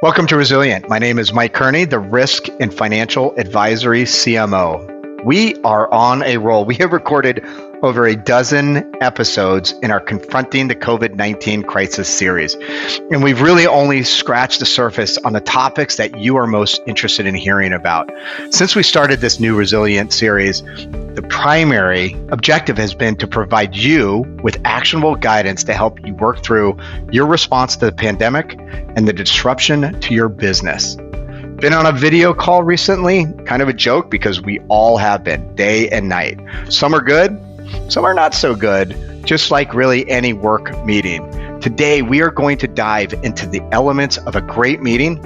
Welcome to Resilient. My name is Mike Kearney, the Risk and Financial Advisory CMO. We are on a roll. We have recorded over a dozen episodes in our Confronting the COVID-19 Crisis series. And we've really only scratched the surface on the topics that you are most interested in hearing about. Since we started this new Resilient series, the primary objective has been to provide you with actionable guidance to help you work through your response to the pandemic and the disruption to your business. Been on a video call recently, kind of a joke because we all have been, day and night. Some are good, some are not so good, just like really any work meeting. Today, we are going to dive into the elements of a great meeting,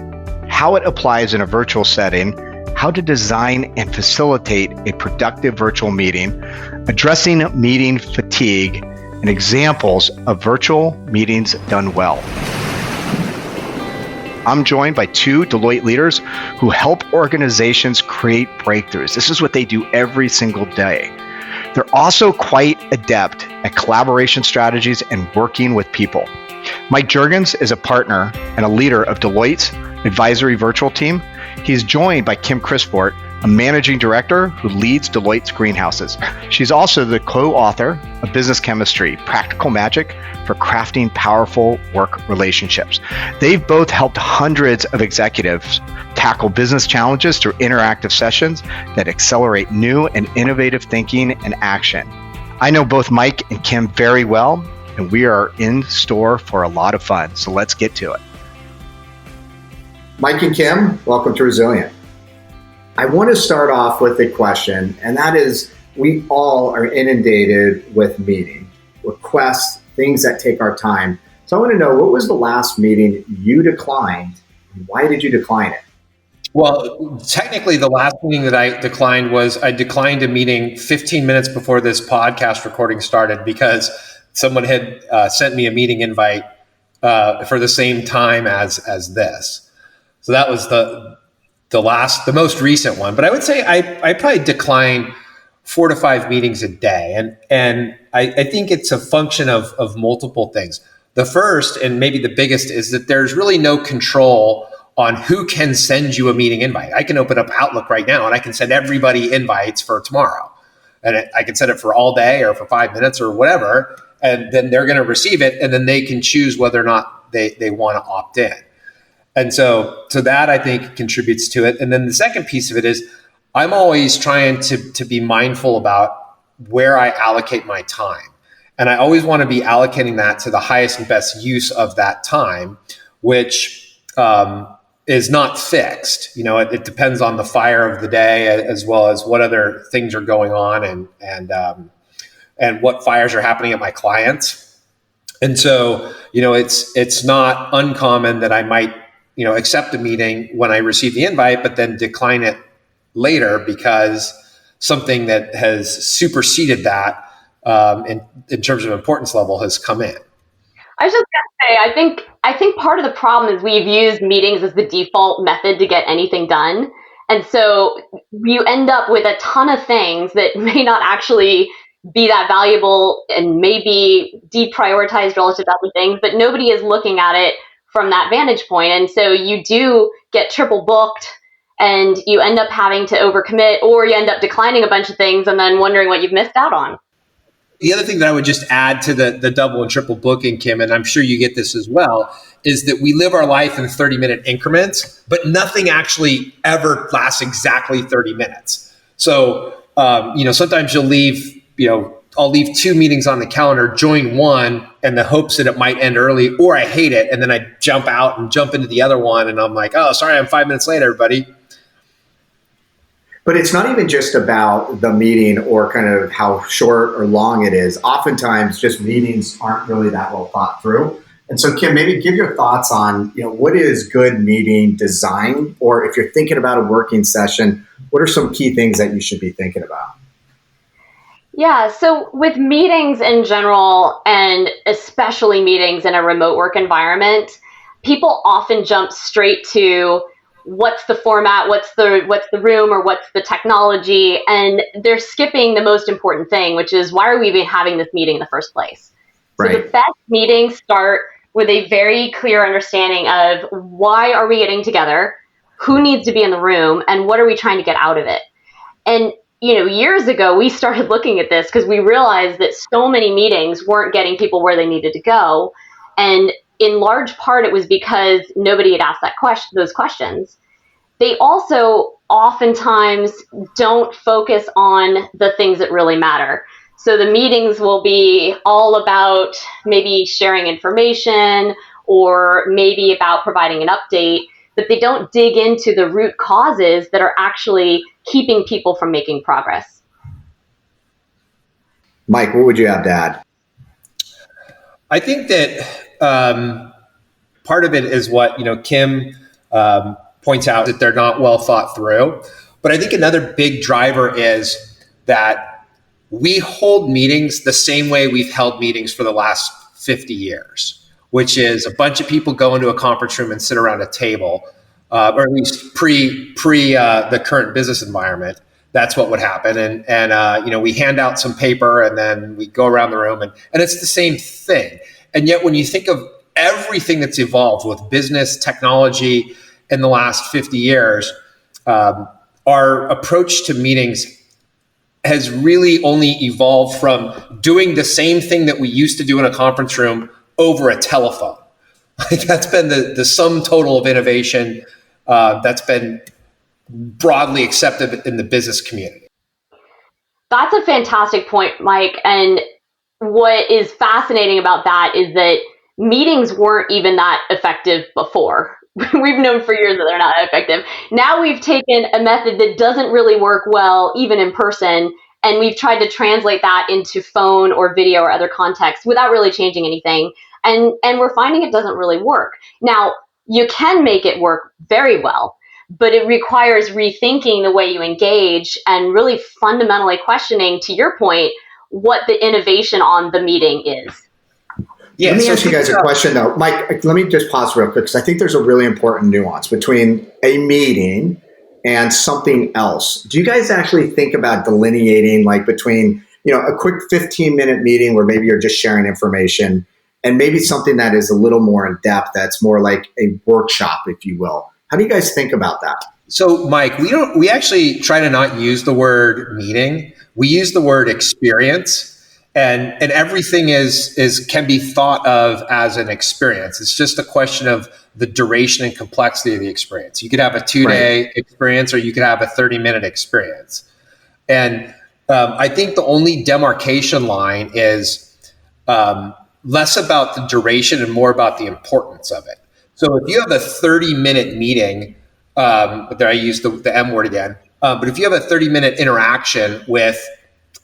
how it applies in a virtual setting, how to design and facilitate a productive virtual meeting, addressing meeting fatigue, and examples of virtual meetings done well. I'm joined by two Deloitte leaders who help organizations create breakthroughs. This is what they do every single day. They're also quite adept at collaboration strategies and working with people. Mike Juergens is a partner and a leader of Deloitte's advisory virtual team. He's joined by Kim Crisport, a managing director who leads Deloitte's Greenhouses. She's also the co-author of Business Chemistry, Practical Magic for Crafting Powerful Work Relationships. They've both helped hundreds of executives tackle business challenges through interactive sessions that accelerate new and innovative thinking and action. I know both Mike and Kim very well, and we are in store for a lot of fun. So let's get to it. Mike and Kim, welcome to Resilient. I want to start off with a question, and that is, we all are inundated with meeting, requests, things that take our time. So I want to know, what was the last meeting you declined, and why did you decline it? Well, technically, the last meeting that I declined was I declined a meeting 15 minutes before this podcast recording started because someone had sent me a meeting invite for the same time as this. So that was the most recent one. But I would say I probably decline 4 to 5 meetings a day. And I think it's a function of multiple things. The first, and maybe the biggest, is that there's really no control on who can send you a meeting invite. I can open up Outlook right now and I can send everybody invites for tomorrow. And I can send it for all day or for 5 minutes or whatever. And then they're going to receive it. And then they can choose whether or not they want to opt in. And so that I think contributes to it. And then the second piece of it is I'm always trying to be mindful about where I allocate my time. And I always want to be allocating that to the highest and best use of that time, which is not fixed. You know, it depends on the fire of the day as well as what other things are going on and what fires are happening at my clients. And so, you know, it's not uncommon that I might accept a meeting when I receive the invite, but then decline it later because something that has superseded that in terms of importance level has come in. I was just going to say, I think part of the problem is we've used meetings as the default method to get anything done. And so you end up with a ton of things that may not actually be that valuable and may be deprioritized relative to other things, but nobody is looking at it from that vantage point. And so you do get triple booked and you end up having to overcommit, or you end up declining a bunch of things and then wondering what you've missed out on. The other thing that I would just add to the double and triple booking, Kim, and I'm sure you get this as well, is that we live our life in 30-minute increments, but nothing actually ever lasts exactly 30 minutes. So, sometimes you'll leave, I'll leave 2 meetings on the calendar, join one, and the hopes that it might end early, or I hate it, and then I jump out and jump into the other one, and I'm like, oh, sorry, I'm 5 minutes late, everybody. But it's not even just about the meeting or kind of how short or long it is. Oftentimes, just meetings aren't really that well thought through. And so, Kim, maybe give your thoughts on, what is good meeting design, or if you're thinking about a working session, what are some key things that you should be thinking about? Yeah, so with meetings in general, and especially meetings in a remote work environment, people often jump straight to what's the format, what's the room, or what's the technology, and they're skipping the most important thing, which is why are we even having this meeting in the first place? Right. So the best meetings start with a very clear understanding of why are we getting together, who needs to be in the room, and what are we trying to get out of it. And years ago, we started looking at this because we realized that so many meetings weren't getting people where they needed to go. And in large part, it was because nobody had asked those questions. They also oftentimes don't focus on the things that really matter. So the meetings will be all about maybe sharing information or maybe about providing an update, but they don't dig into the root causes that are actually keeping people from making progress. Mike, what would you have to add? I think that part of it is what Kim points out, that they're not well thought through. But I think another big driver is that we hold meetings the same way we've held meetings for the last 50 years, which is a bunch of people go into a conference room and sit around a table, or at least pre the current business environment. That's what would happen. And we hand out some paper and then we go around the room and it's the same thing. And yet when you think of everything that's evolved with business technology in the last 50 years, our approach to meetings has really only evolved from doing the same thing that we used to do in a conference room over a telephone. That's been the sum total of innovation that's been broadly accepted in the business community. That's a fantastic point, Mike. And what is fascinating about that is that meetings weren't even that effective before. We've known for years that they're not effective. Now we've taken a method that doesn't really work well, even in person, and we've tried to translate that into phone or video or other contexts without really changing anything. And we're finding it doesn't really work. Now, you can make it work very well, but it requires rethinking the way you engage and really fundamentally questioning, to your point, what the innovation on the meeting is. Yeah, let me ask you guys a question, though. Mike, let me just pause real quick, because I think there's a really important nuance between a meeting and something else. Do you guys actually think about delineating between a quick 15-minute meeting where maybe you're just sharing information and maybe something that is a little more in depth, that's more like a workshop, if you will? How do you guys think about that? So, Mike, we actually try to not use the word meeting. We use the word experience. And everything can be thought of as an experience. It's just a question of the duration and complexity of the experience. You could have a 2-day experience, or you could have a 30-minute experience. And I think the only demarcation line is less about the duration and more about the importance of it. So if you have a 30-minute meeting, there I use the M word again, but if you have a 30-minute interaction with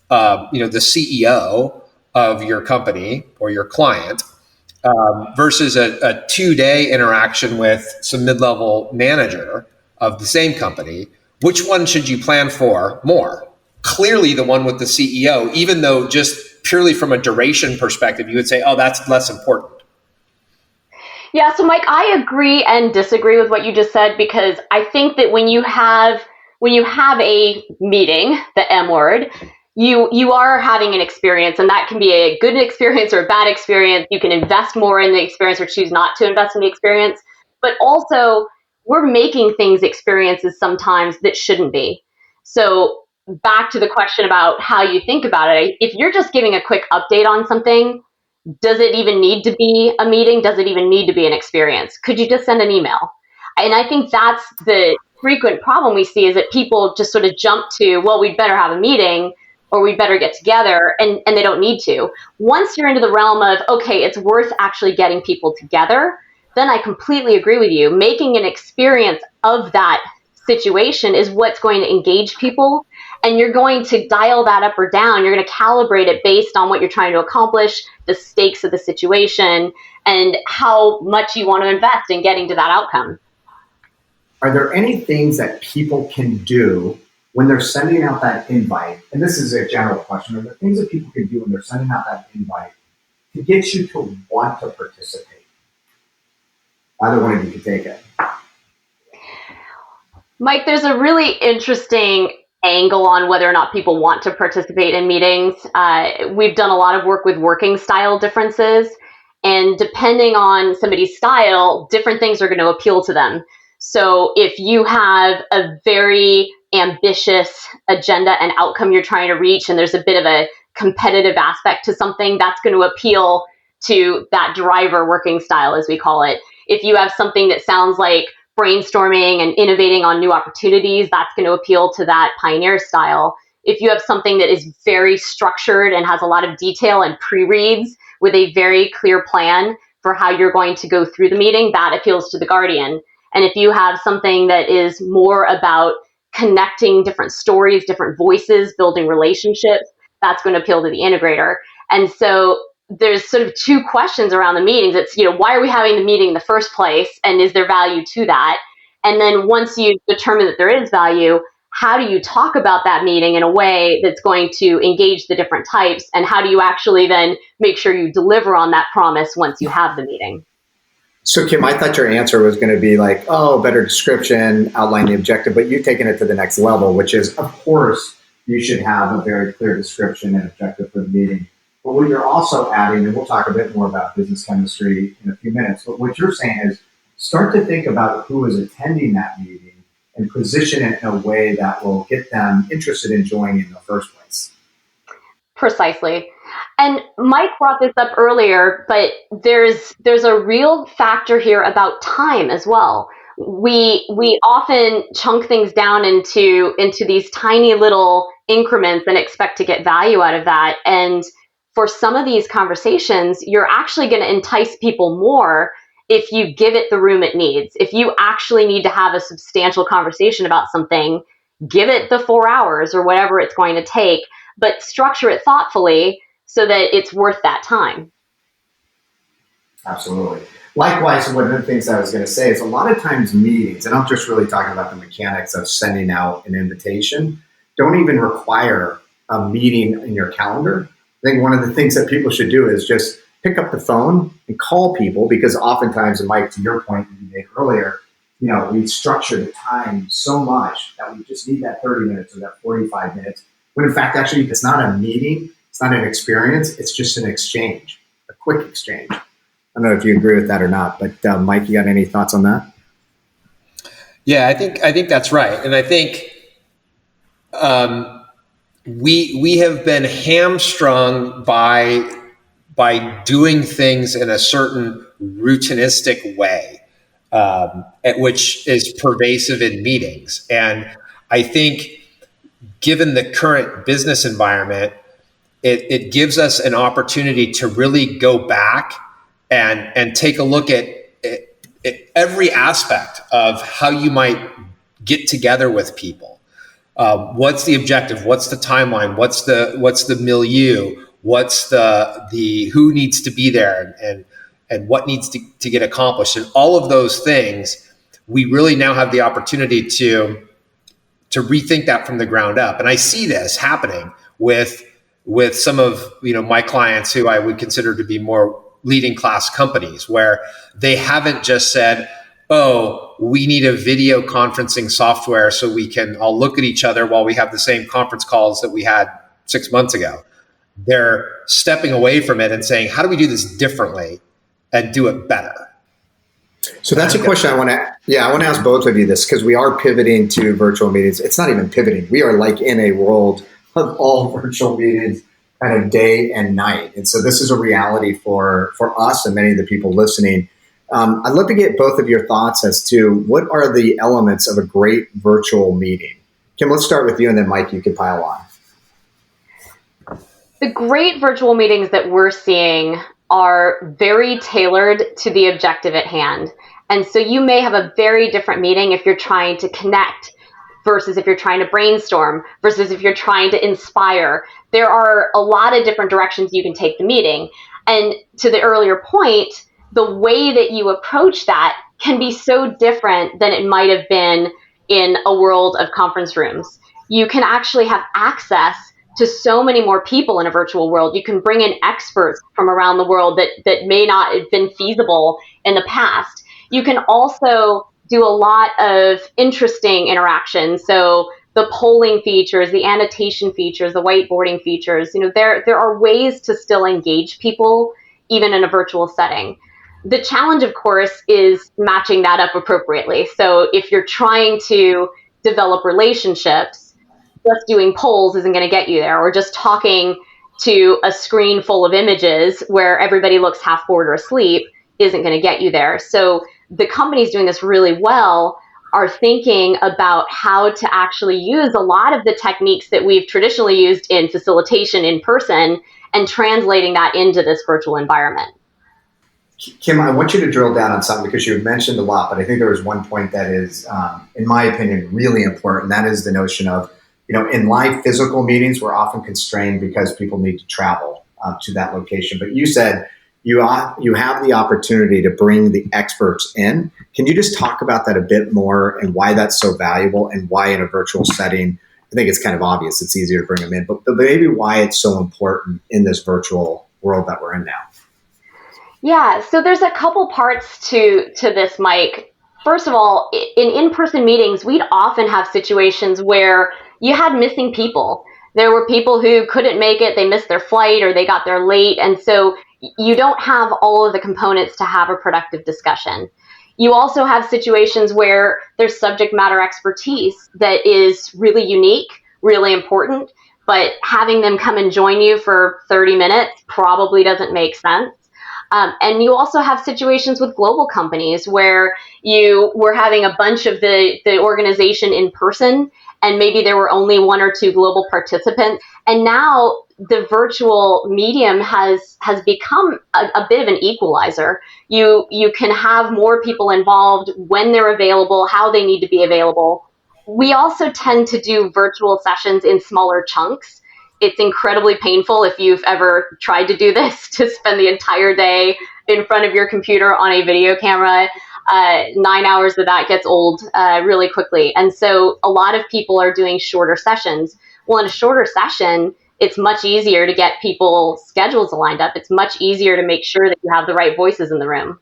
the CEO of your company or your client versus a 2-day interaction with some mid-level manager of the same company, which one should you plan for more? Clearly the one with the CEO, even though just purely from a duration perspective, you would say, oh, that's less important. Yeah, so Mike, I agree and disagree with what you just said, because I think that when you have a meeting, the M word, you are having an experience, and that can be a good experience or a bad experience. You can invest more in the experience or choose not to invest in the experience. But also, we're making things experiences sometimes that shouldn't be. So back to the question about how you think about it, if you're just giving a quick update on something, does it even need to be a meeting? Does it even need to be an experience? Could you just send an email? And I think that's the frequent problem we see, is that people just sort of jump to, well, we'd better have a meeting, or we better get together, and they don't need to. Once you're into the realm of, okay, it's worth actually getting people together, then I completely agree with you. Making an experience of that situation is what's going to engage people, and you're going to dial that up or down. You're going to calibrate it based on what you're trying to accomplish, the stakes of the situation, and how much you want to invest in getting to that outcome. Are there any things that people can do when they're sending out that invite? And this is a general question. Are there things that people can do when they're sending out that invite to get you to want to participate? Either one of you can take it. Mike, there's a really interesting angle on whether or not people want to participate in meetings. We've done a lot of work with working style differences. And depending on somebody's style, different things are going to appeal to them. So if you have a very ambitious agenda and outcome you're trying to reach, and there's a bit of a competitive aspect to something, that's going to appeal to that driver working style, as we call it. If you have something that sounds like brainstorming and innovating on new opportunities, that's going to appeal to that pioneer style. If you have something that is very structured and has a lot of detail and pre-reads with a very clear plan for how you're going to go through the meeting, that appeals to the guardian. And if you have something that is more about connecting different stories, different voices, building relationships, that's going to appeal to the integrator. And so there's sort of two questions around the meetings. It's, why are we having the meeting in the first place? And is there value to that? And then once you determine that there is value, how do you talk about that meeting in a way that's going to engage the different types? And how do you actually then make sure you deliver on that promise once you have the meeting? So, Kim, I thought your answer was going to be like, better description, outline the objective, but you've taken it to the next level, which is, of course, you should have a very clear description and objective for the meeting. But what you're also adding, and we'll talk a bit more about business chemistry in a few minutes, but what you're saying is start to think about who is attending that meeting and position it in a way that will get them interested in joining in the first place. Precisely. And Mike brought this up earlier, but there's a real factor here about time as well. We often chunk things down into these tiny little increments and expect to get value out of that. And for some of these conversations, you're actually going to entice people more if you give it the room it needs. If you actually need to have a substantial conversation about something, give it the 4 hours or whatever it's going to take, but structure it thoughtfully so that it's worth that time. Absolutely. Likewise, one of the things I was going to say is a lot of times meetings, and I'm just really talking about the mechanics of sending out an invitation, don't even require a meeting in your calendar. I think one of the things that people should do is just pick up the phone and call people, because oftentimes, and Mike, to your point that you made earlier, we structure the time so much that we just need that 30 minutes or that 45 minutes. When in fact, actually, it's not a meeting, it's not an experience, it's just an exchange, a quick exchange. I don't know if you agree with that or not, but Mike, you got any thoughts on that? Yeah, I think that's right, and I think we have been hamstrung by doing things in a certain routinistic way, which is pervasive in meetings. And I think, given the current business environment, it gives us an opportunity to really go back and take a look at every aspect of how you might get together with people. What's the objective? What's the timeline? What's the milieu? What's the who needs to be there and what needs to get accomplished? And all of those things, we really now have the opportunity to rethink that from the ground up. And I see this happening with some of my clients who I would consider to be more leading class companies, where they haven't just said, we need a video conferencing software so we can all look at each other while we have the same conference calls that we had 6 months ago. They're stepping away from it and saying, how do we do this differently and do it better? So that's a question I want to ask both of you this, because we are pivoting to virtual meetings. It's not even pivoting. We are like in a world of all virtual meetings kind of day and night. And so this is a reality for us and many of the people listening. I'd love to get both of your thoughts as to what are the elements of a great virtual meeting. Kim, let's start with you, and then Mike, you can pile on. The great virtual meetings that we're seeing are very tailored to the objective at hand. And so you may have a very different meeting if you're trying to connect versus if you're trying to brainstorm versus if you're trying to inspire. There are a lot of different directions you can take the meeting. And to the earlier point, the way that you approach that can be so different than it might have been in a world of conference rooms. You can actually have access to so many more people in a virtual world. You can bring in experts from around the world that may not have been feasible in the past. You can also do a lot of interesting interactions. So the polling features, the annotation features, the whiteboarding features, there are ways to still engage people even in a virtual setting. The challenge, of course, is matching that up appropriately. So if you're trying to develop relationships, just doing polls isn't going to get you there, or just talking to a screen full of images where everybody looks half bored or asleep isn't going to get you there. So the companies doing this really well are thinking about how to actually use a lot of the techniques that we've traditionally used in facilitation in person and translating that into this virtual environment. Kim, I want you to drill down on something because you've mentioned a lot, but I think there was one point that is, in my opinion, really important. That is the notion of, in live physical meetings, we're often constrained because people need to travel to that location. But you said you have the opportunity to bring the experts in. Can you just talk about that a bit more and why that's so valuable and why in a virtual setting, I think it's kind of obvious, it's easier to bring them in, but maybe why it's so important in this virtual world that we're in now? Yeah, so there's a couple parts to this, Mike. First of all, in in-person meetings, we'd often have situations where you had missing people. There were people who couldn't make it, they missed their flight or they got there late. And so you don't have all of the components to have a productive discussion. You also have situations where there's subject matter expertise that is really unique, really important, but having them come and join you for 30 minutes probably doesn't make sense. And you also have situations with global companies where you were having a bunch of the organization in person, and maybe there were only one or two global participants. And now the virtual medium has become a bit of an equalizer. You can have more people involved when they're available, how they need to be available. We also tend to do virtual sessions in smaller chunks. It's incredibly painful if you've ever tried to do this, to spend the entire day in front of your computer on a video camera. 9 hours of that gets old really quickly. And so a lot of people are doing shorter sessions. Well, in a shorter session, it's much easier to get people's schedules aligned up. It's much easier to make sure that you have the right voices in the room.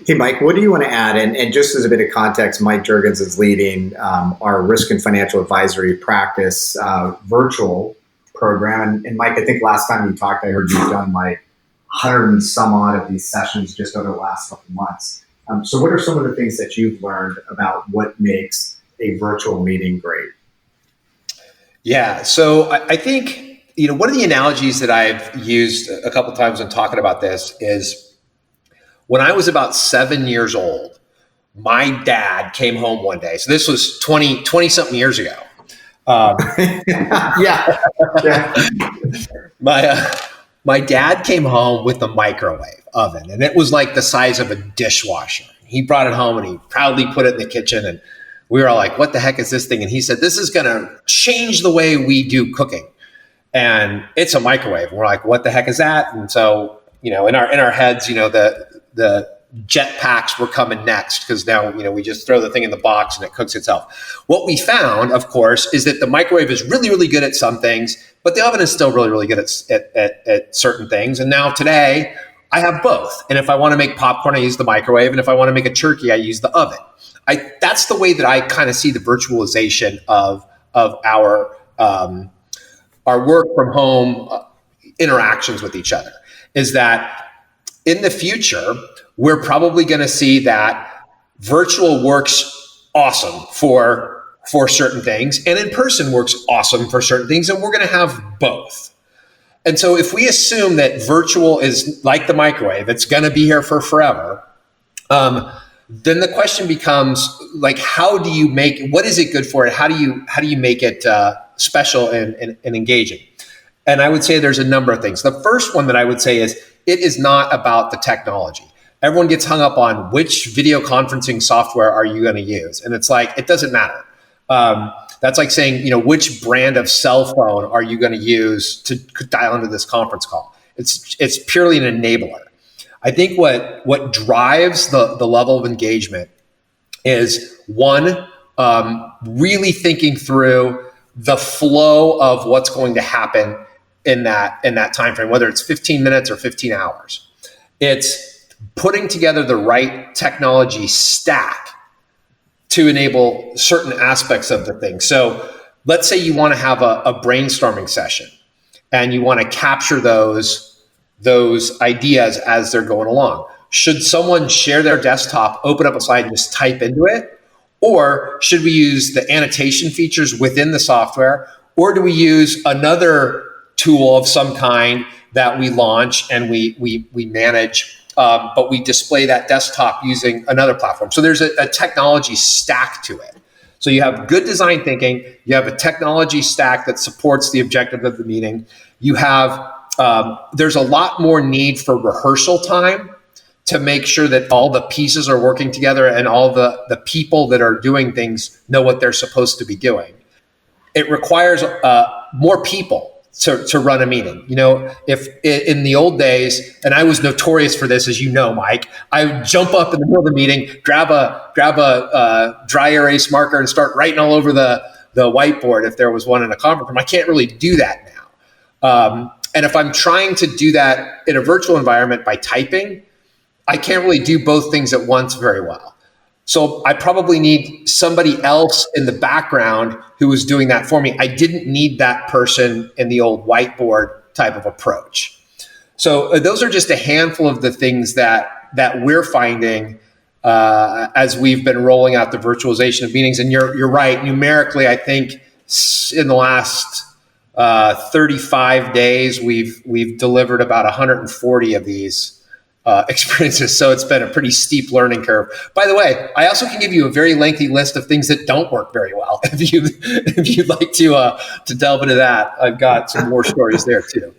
Hey, Mike, what do you want to add? And just as a bit of context, Mike Juergens is leading our risk and financial advisory practice virtual program. And Mike, I think last time we talked, I heard you've done like 100 and some odd of these sessions just over the last couple of months. So what are some of the things that you've learned about what makes a virtual meeting great? Yeah, so I think, one of the analogies that I've used a couple of times when talking about this is when I was about 7 years old, my dad came home one day. So this was 20 something years ago. Yeah. My dad came home with a microwave oven, and it was like the size of a dishwasher. He brought it home and he proudly put it in the kitchen, and we were all like, what the heck is this thing? And he said, this is going to change the way we do cooking. And it's a microwave. And we're like, what the heck is that? And so, in our heads, the jet packs were coming next, because now, we just throw the thing in the box and it cooks itself. What we found, of course, is that the microwave is really, really good at some things, but the oven is still really, really good at certain things. And now today I have both. And if I want to make popcorn, I use the microwave. And if I want to make a turkey, I use the oven. That's the way that I kind of see the virtualization of our work from home interactions with each other, is that in the future, we're probably going to see that virtual works awesome for certain things, and in person works awesome for certain things, and we're going to have both. And so if we assume that virtual is like the microwave, it's going to be here for forever, then the question becomes, like, what is it good for, and how do you make it special and engaging? And I would say there's a number of things. The first one that I would say is, it is not about the technology. Everyone gets hung up on which video conferencing software are you going to use? And it's like, it doesn't matter. That's like saying, which brand of cell phone are you going to use to dial into this conference call? It's purely an enabler. I think what drives the level of engagement is, one, really thinking through the flow of what's going to happen in that time frame, whether it's 15 minutes or 15 hours. It's putting together the right technology stack to enable certain aspects of the thing. So let's say you want to have a brainstorming session, and you want to capture those those ideas as they're going along. Should someone share their desktop, open up a slide, and just type into it? Or should we use the annotation features within the software? Or do we use another tool of some kind that we launch and we manage, but we display that desktop using another platform? So there's a technology stack to it. So you have good design thinking, you have a technology stack that supports the objective of the meeting. You have, there's a lot more need for rehearsal time to make sure that all the pieces are working together and all the people that are doing things know what they're supposed to be doing. It requires more people to run a meeting. You know, if in the old days, and I was notorious for this, as you know, Mike, I would jump up in the middle of the meeting, grab a dry erase marker and start writing all over the whiteboard if there was one in a conference room. I can't really do that now. And if I'm trying to do that in a virtual environment by typing, I can't really do both things at once very well. So I probably need somebody else in the background who is doing that for me. I didn't need that person in the old whiteboard type of approach. So those are just a handful of the things that we're finding as we've been rolling out the virtualization of meetings. And you're right. Numerically, I think in the last 35 days, we've delivered about 140 of these experiences. So it's been a pretty steep learning curve. By the way, I also can give you a very lengthy list of things that don't work very well. If you'd like to delve into that, I've got some more stories there too.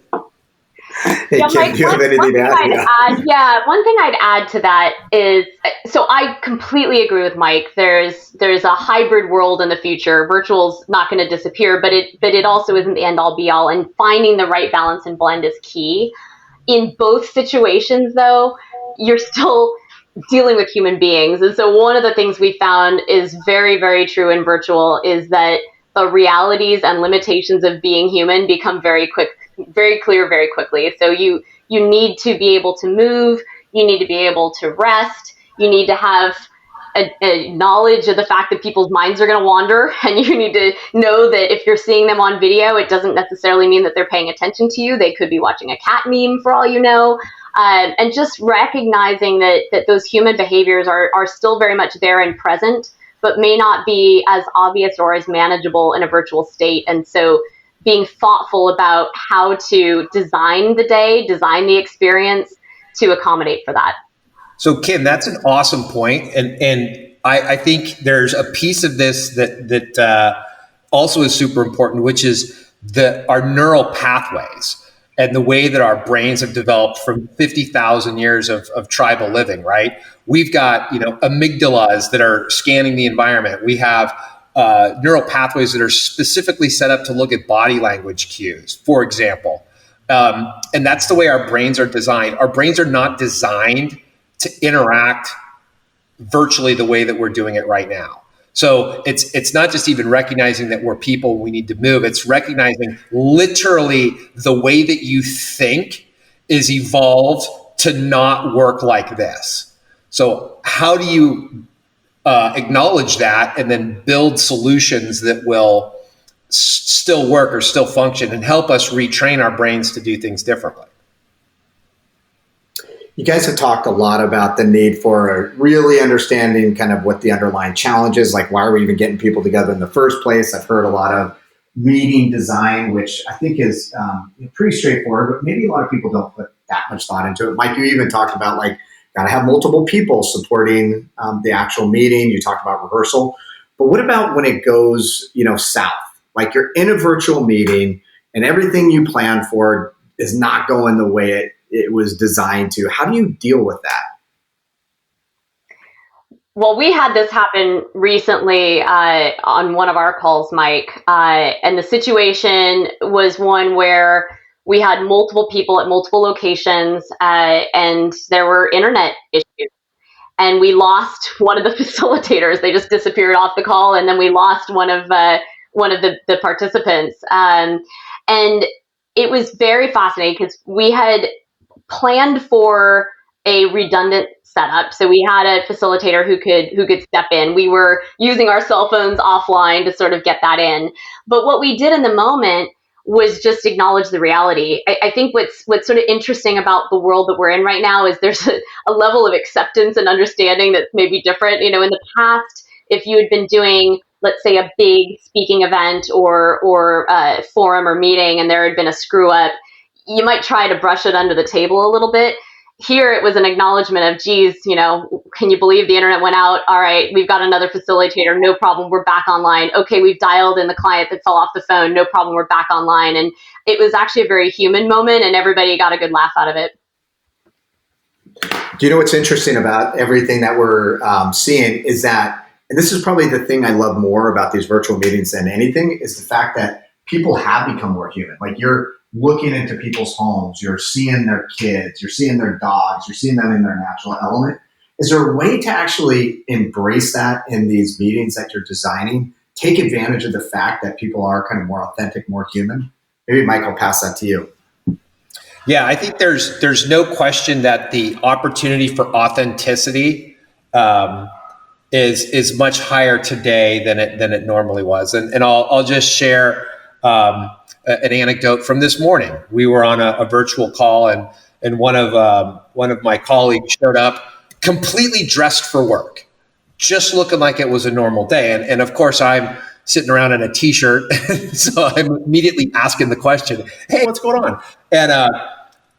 Hey, yeah, Kim, Mike, do you have anything to add? One thing I'd add to that is, so I completely agree with Mike. There's a hybrid world in the future. Virtual's not going to disappear, but it also isn't the end all be all. And finding the right balance and blend is key. In both situations, though, you're still dealing with human beings. And so one of the things we found is very, very true in virtual is that the realities and limitations of being human become very clear very quickly. So you need to be able to move, you need to be able to rest, you need to have a knowledge of the fact that people's minds are going to wander, and you need to know that if you're seeing them on video, it doesn't necessarily mean that they're paying attention to you. They could be watching a cat meme for all you know. And just recognizing that those human behaviors are still very much there and present, but may not be as obvious or as manageable in a virtual state. And so being thoughtful about how to design the day, design the experience to accommodate for that. So Kim, that's an awesome point. And I think there's a piece of this that also is super important, which is our neural pathways and the way that our brains have developed from 50,000 years of tribal living, right? We've got, amygdalas that are scanning the environment. We have neural pathways that are specifically set up to look at body language cues, for example. And that's the way our brains are designed. Our brains are not designed to interact virtually the way that we're doing it right now. So it's not just even recognizing that we're people, we need to move. It's recognizing literally the way that you think is evolved to not work like this. So how do you acknowledge that and then build solutions that will still work or still function and help us retrain our brains to do things differently? You guys have talked a lot about the need for really understanding kind of what the underlying challenge is, like why are we even getting people together in the first place? I've heard a lot of meeting design, which I think is pretty straightforward, but maybe a lot of people don't put that much thought into it. Mike, you even talked about got to have multiple people supporting the actual meeting. You talked about rehearsal, but what about when it goes, south? Like you're in a virtual meeting and everything you planned for is not going the way it was designed to. How do you deal with that? Well, we had this happen recently on one of our calls, Mike, and the situation was one where we had multiple people at multiple locations, and there were internet issues. And we lost one of the facilitators. They just disappeared off the call, and then we lost one of the participants. And it was very fascinating because we had planned for a redundant setup. So we had a facilitator who could step in. We were using our cell phones offline to sort of get that in. But what we did in the moment was just acknowledge the reality. I think what's sort of interesting about the world that we're in right now is there's a level of acceptance and understanding that's maybe different. In the past, if you had been doing, let's say, a big speaking event or a forum or meeting, and there had been a screw up, you might try to brush it under the table a little bit. Here it was an acknowledgement of, geez, can you believe the internet went out? All right, we've got another facilitator, no problem, we're back online. Okay, we've dialed in the client that fell off the phone, no problem, we're back online. And it was actually a very human moment, and everybody got a good laugh out of it. Do you know what's interesting about everything that we're seeing is that, and this is probably the thing I love more about these virtual meetings than anything, is the fact that people have become more human. Like, you're looking into people's homes, you're seeing their kids, you're seeing their dogs, you're seeing them in their natural element. Is there a way to actually embrace that in these meetings that you're designing? Take advantage of the fact that people are kind of more authentic, more human? Maybe Mike, I'll pass that to you. Yeah, I think there's no question that the opportunity for authenticity is much higher today than it normally was. And I'll just share an anecdote from this morning. We were on a virtual call, and one of my colleagues showed up completely dressed for work, just looking like it was a normal day. And of course, I'm sitting around in a t-shirt, so I'm immediately asking the question, "Hey, what's going on?"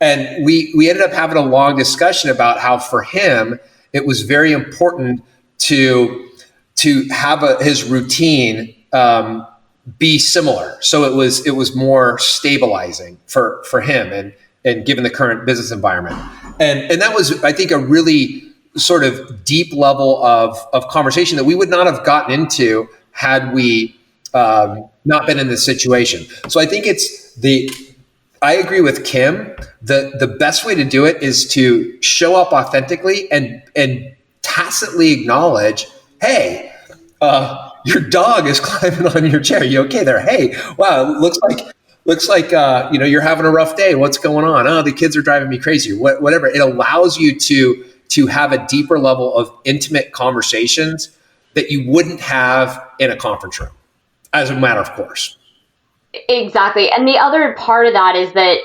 And we ended up having a long discussion about how for him it was very important to have his routine be similar. So it was more stabilizing for him and given the current business environment. And that was, I think, a really sort of deep level of conversation that we would not have gotten into had we not been in this situation. So I think I agree with Kim. The best way to do it is to show up authentically and tacitly acknowledge, hey, your dog is climbing on your chair. You okay there? Hey, wow, looks like you're having a rough day. What's going on? Oh, the kids are driving me crazy. Whatever. It allows you to have a deeper level of intimate conversations that you wouldn't have in a conference room, as a matter of course. Exactly. And the other part of that is that,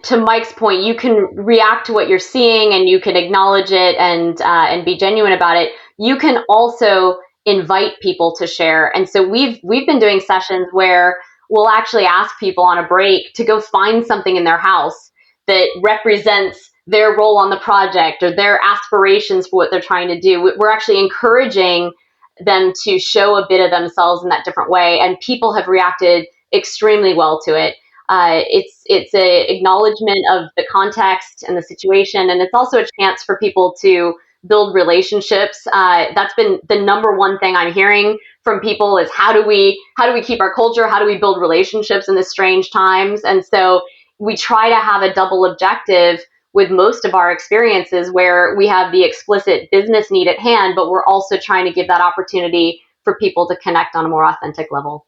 to Mike's point, you can react to what you're seeing and you can acknowledge it and be genuine about it. You can also invite people to share. And so we've been doing sessions where we'll actually ask people on a break to go find something in their house that represents their role on the project or their aspirations for what they're trying to do. We're actually encouraging them to show a bit of themselves in that different way. And people have reacted extremely well to it. It's a acknowledgement of the context and the situation, and it's also a chance for people to build relationships. That's been the number one thing I'm hearing from people is how do we keep our culture? How do we build relationships in this strange times? And so we try to have a double objective with most of our experiences where we have the explicit business need at hand, but we're also trying to give that opportunity for people to connect on a more authentic level.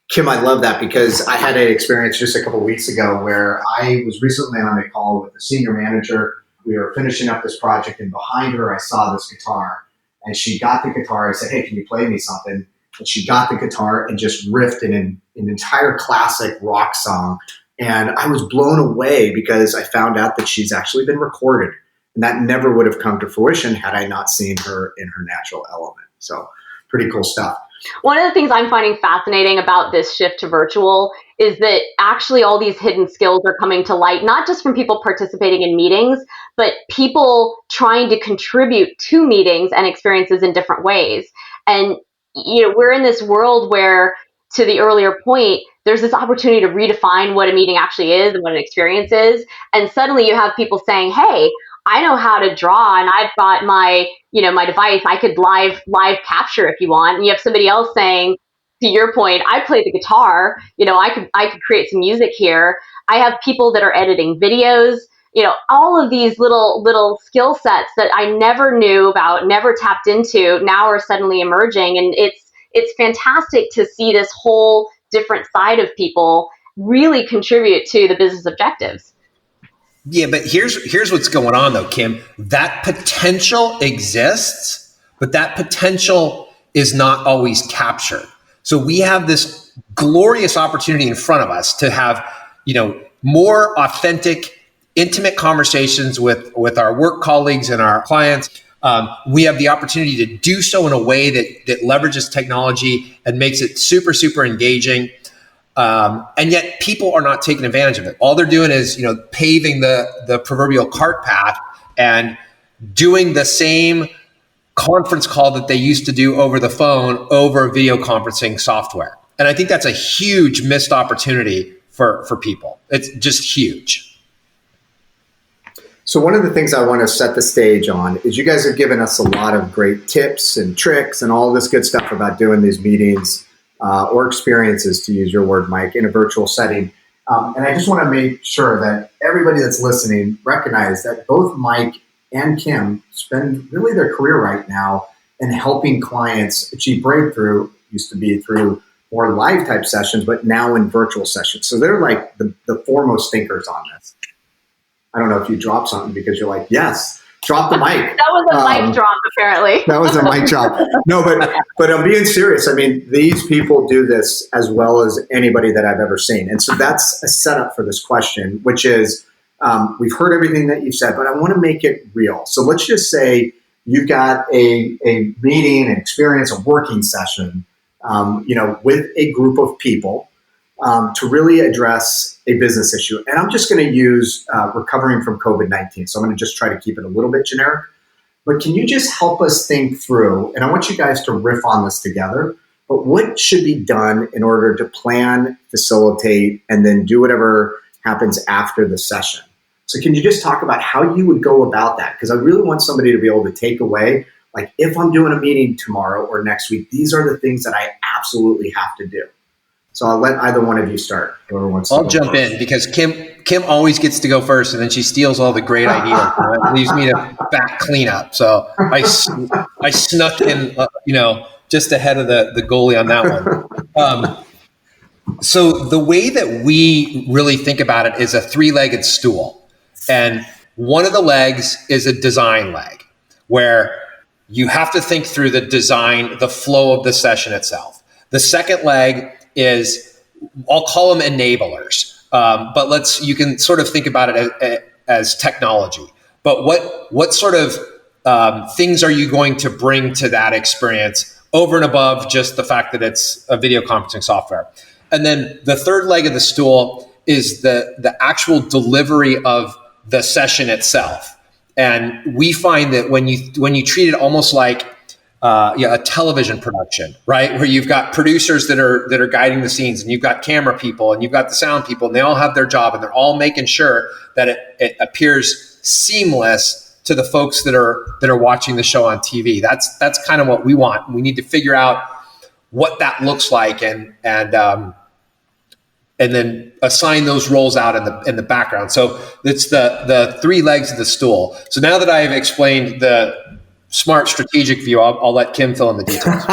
Kim, I love that because I had an experience just a couple of weeks ago where I was recently on a call with a senior manager. We were finishing up this project, and behind her, I saw this guitar. And she got the guitar. I said, "Hey, can you play me something?" And she got the guitar and just riffed in an entire classic rock song. And I was blown away because I found out that she's actually been recorded. And that never would have come to fruition had I not seen her in her natural element. So pretty cool stuff. One of the things I'm finding fascinating about this shift to virtual is that actually all these hidden skills are coming to light, not just from people participating in meetings, but people trying to contribute to meetings and experiences in different ways. And we're in this world where, to the earlier point, there's this opportunity to redefine what a meeting actually is and what an experience is. And suddenly you have people saying, hey, I know how to draw and I've got my device. I could live capture if you want. And you have somebody else saying, to your point, I play the guitar. I could create some music here. I have people that are editing videos. All of these little skill sets that I never knew about, never tapped into, now are suddenly emerging. And it's fantastic to see this whole different side of people really contribute to the business objectives. Yeah, but here's what's going on though, Kim. That potential exists, but that potential is not always captured. So we have this glorious opportunity in front of us to have, more authentic, intimate conversations with our work colleagues and our clients. We have the opportunity to do so in a way that leverages technology and makes it super, super engaging. And yet people are not taking advantage of it. All they're doing is, paving the proverbial cart path and doing the same conference call that they used to do over the phone over video conferencing software. And I think that's a huge missed opportunity for people. It's just huge. So one of the things I want to set the stage on is you guys have given us a lot of great tips and tricks and all this good stuff about doing these meetings or experiences, to use your word, Mike, in a virtual setting. And I just want to make sure that everybody that's listening recognize that both Mike and Kim spend really their career right now in helping clients achieve breakthrough. Used to be through more live type sessions, but now in virtual sessions. So they're like the foremost thinkers on this. I don't know if you dropped something because you're like, yes, drop the mic. That was a mic drop, apparently. That was a mic drop. No, but I'm being serious. I mean, these people do this as well as anybody that I've ever seen. And so that's a setup for this question, which is, we've heard everything that you've said, but I want to make it real. So let's just say you got a meeting, an experience, a working session, with a group of people to really address a business issue. And I'm just going to use recovering from COVID-19. So I'm going to just try to keep it a little bit generic. But can you just help us think through, and I want you guys to riff on this together, but what should be done in order to plan, facilitate, and then do whatever happens after the session? So can you just talk about how you would go about that? Because I really want somebody to be able to take away, like, if I'm doing a meeting tomorrow or next week, these are the things that I absolutely have to do. So I'll let either one of you start. Whoever wants to I'll jump in because Kim always gets to go first, and then she steals all the great ideas. It leaves me to back clean up. So I snuck in, just ahead of the goalie on that one. So the way that we really think about it is a three-legged stool. And one of the legs is a design leg, where you have to think through the design, the flow of the session itself. The second leg is, I'll call them enablers, but you can sort of think about it as technology. But what sort of things are you going to bring to that experience over and above just the fact that it's a video conferencing software? And then the third leg of the stool is the actual delivery of the session itself. And we find that when you treat it almost like a television production, right, where you've got producers that are guiding the scenes, and you've got camera people, and you've got the sound people, and they all have their job, and they're all making sure that it appears seamless to the folks that are watching the show on TV. That's kind of what we want. We need to figure out what that looks like, and then assign those roles out in the background. So it's the three legs of the stool. So now that I've explained the smart strategic view, I'll let Kim fill in the details.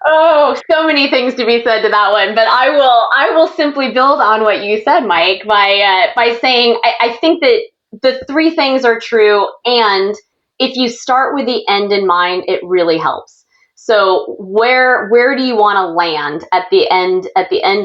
Oh, so many things to be said to that one, but I will simply build on what you said, Mike, by saying I think that the three things are true, and if you start with the end in mind, it really helps. So where do you want to land at the end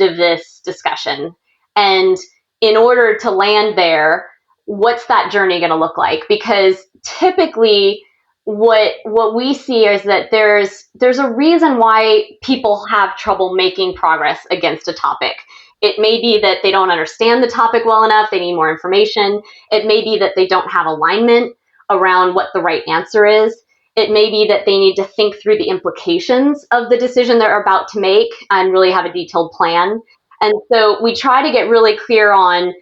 of this discussion? And in order to land there, what's that journey going to look like? Because typically what we see is that there's a reason why people have trouble making progress against a topic. It may be that they don't understand the topic well enough, they need more information. It may be that they don't have alignment around what the right answer is. It may be that they need to think through the implications of the decision they're about to make and really have a detailed plan. And so we try to get really clear on,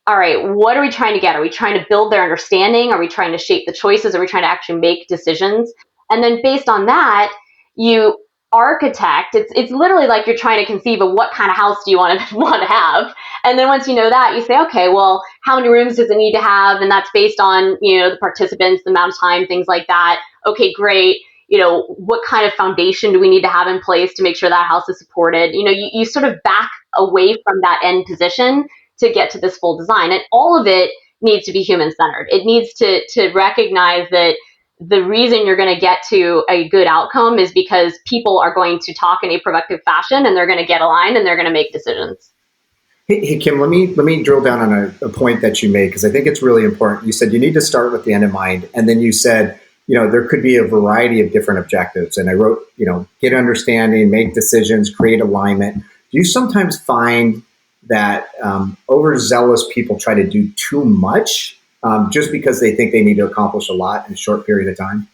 all right, what are we trying to get? Are we trying to build their understanding? Are we trying to shape the choices? Are we trying to actually make decisions? And then based on that, you architect. It's literally like you're trying to conceive of what kind of house do you want to have. And then once you know that, you say, okay, well, how many rooms does it need to have? And that's based on, the participants, the amount of time, things like that. Okay, great. What kind of foundation do we need to have in place to make sure that house is supported? You sort of back away from that end position to get to this full design. And all of it needs to be human-centered. It needs to recognize that the reason you're going to get to a good outcome is because people are going to talk in a productive fashion, and they're going to get aligned, and they're going to make decisions. Hey, Kim, let me drill down on a point that you made, because I think it's really important. You said you need to start with the end in mind, and then you said, there could be a variety of different objectives. And I wrote, get understanding, make decisions, create alignment. Do you sometimes find that overzealous people try to do too much just because they think they need to accomplish a lot in a short period of time?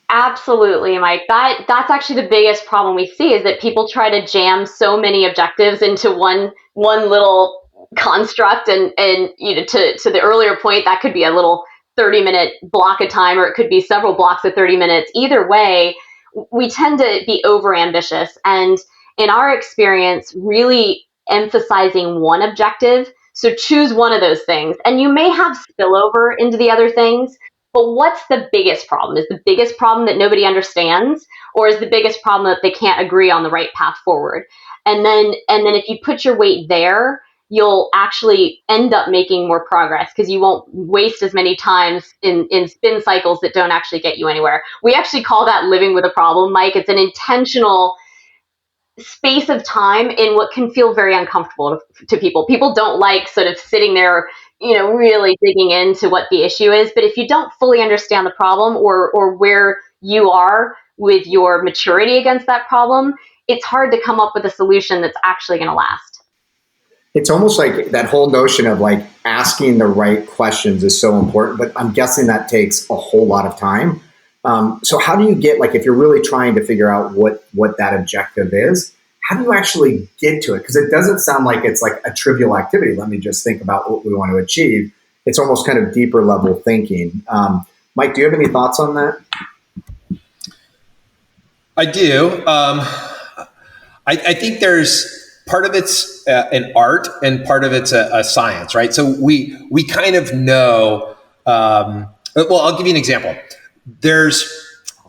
Absolutely, Mike. That's actually the biggest problem we see, is that people try to jam so many objectives into one little construct, and to the earlier point, that could be a little 30-minute block of time, or it could be several blocks of 30 minutes. Either way, we tend to be overambitious, and in our experience, really emphasizing one objective. So choose one of those things, and you may have spillover into the other things. But what's the biggest problem? Is the biggest problem that nobody understands, or is the biggest problem that they can't agree on the right path forward? And then if you put your weight there, you'll actually end up making more progress, because you won't waste as many times in spin cycles that don't actually get you anywhere. We actually call that living with a problem, Mike. It's an intentional space of time in what can feel very uncomfortable to people. People don't like sort of sitting there, really digging into what the issue is. But if you don't fully understand the problem, or where you are with your maturity against that problem, it's hard to come up with a solution that's actually going to last. It's almost like that whole notion of like asking the right questions is so important, but I'm guessing that takes a whole lot of time. So how do you get, like, if you're really trying to figure out what that objective is, how do you actually get to it? Because it doesn't sound like it's like a trivial activity. Let me just think about what we want to achieve. It's almost kind of deeper level thinking. Mike, do you have any thoughts on that? I do. I think there's part of it's an art, and part of it's a science, right? So we kind of know. Well, I'll give you an example. There's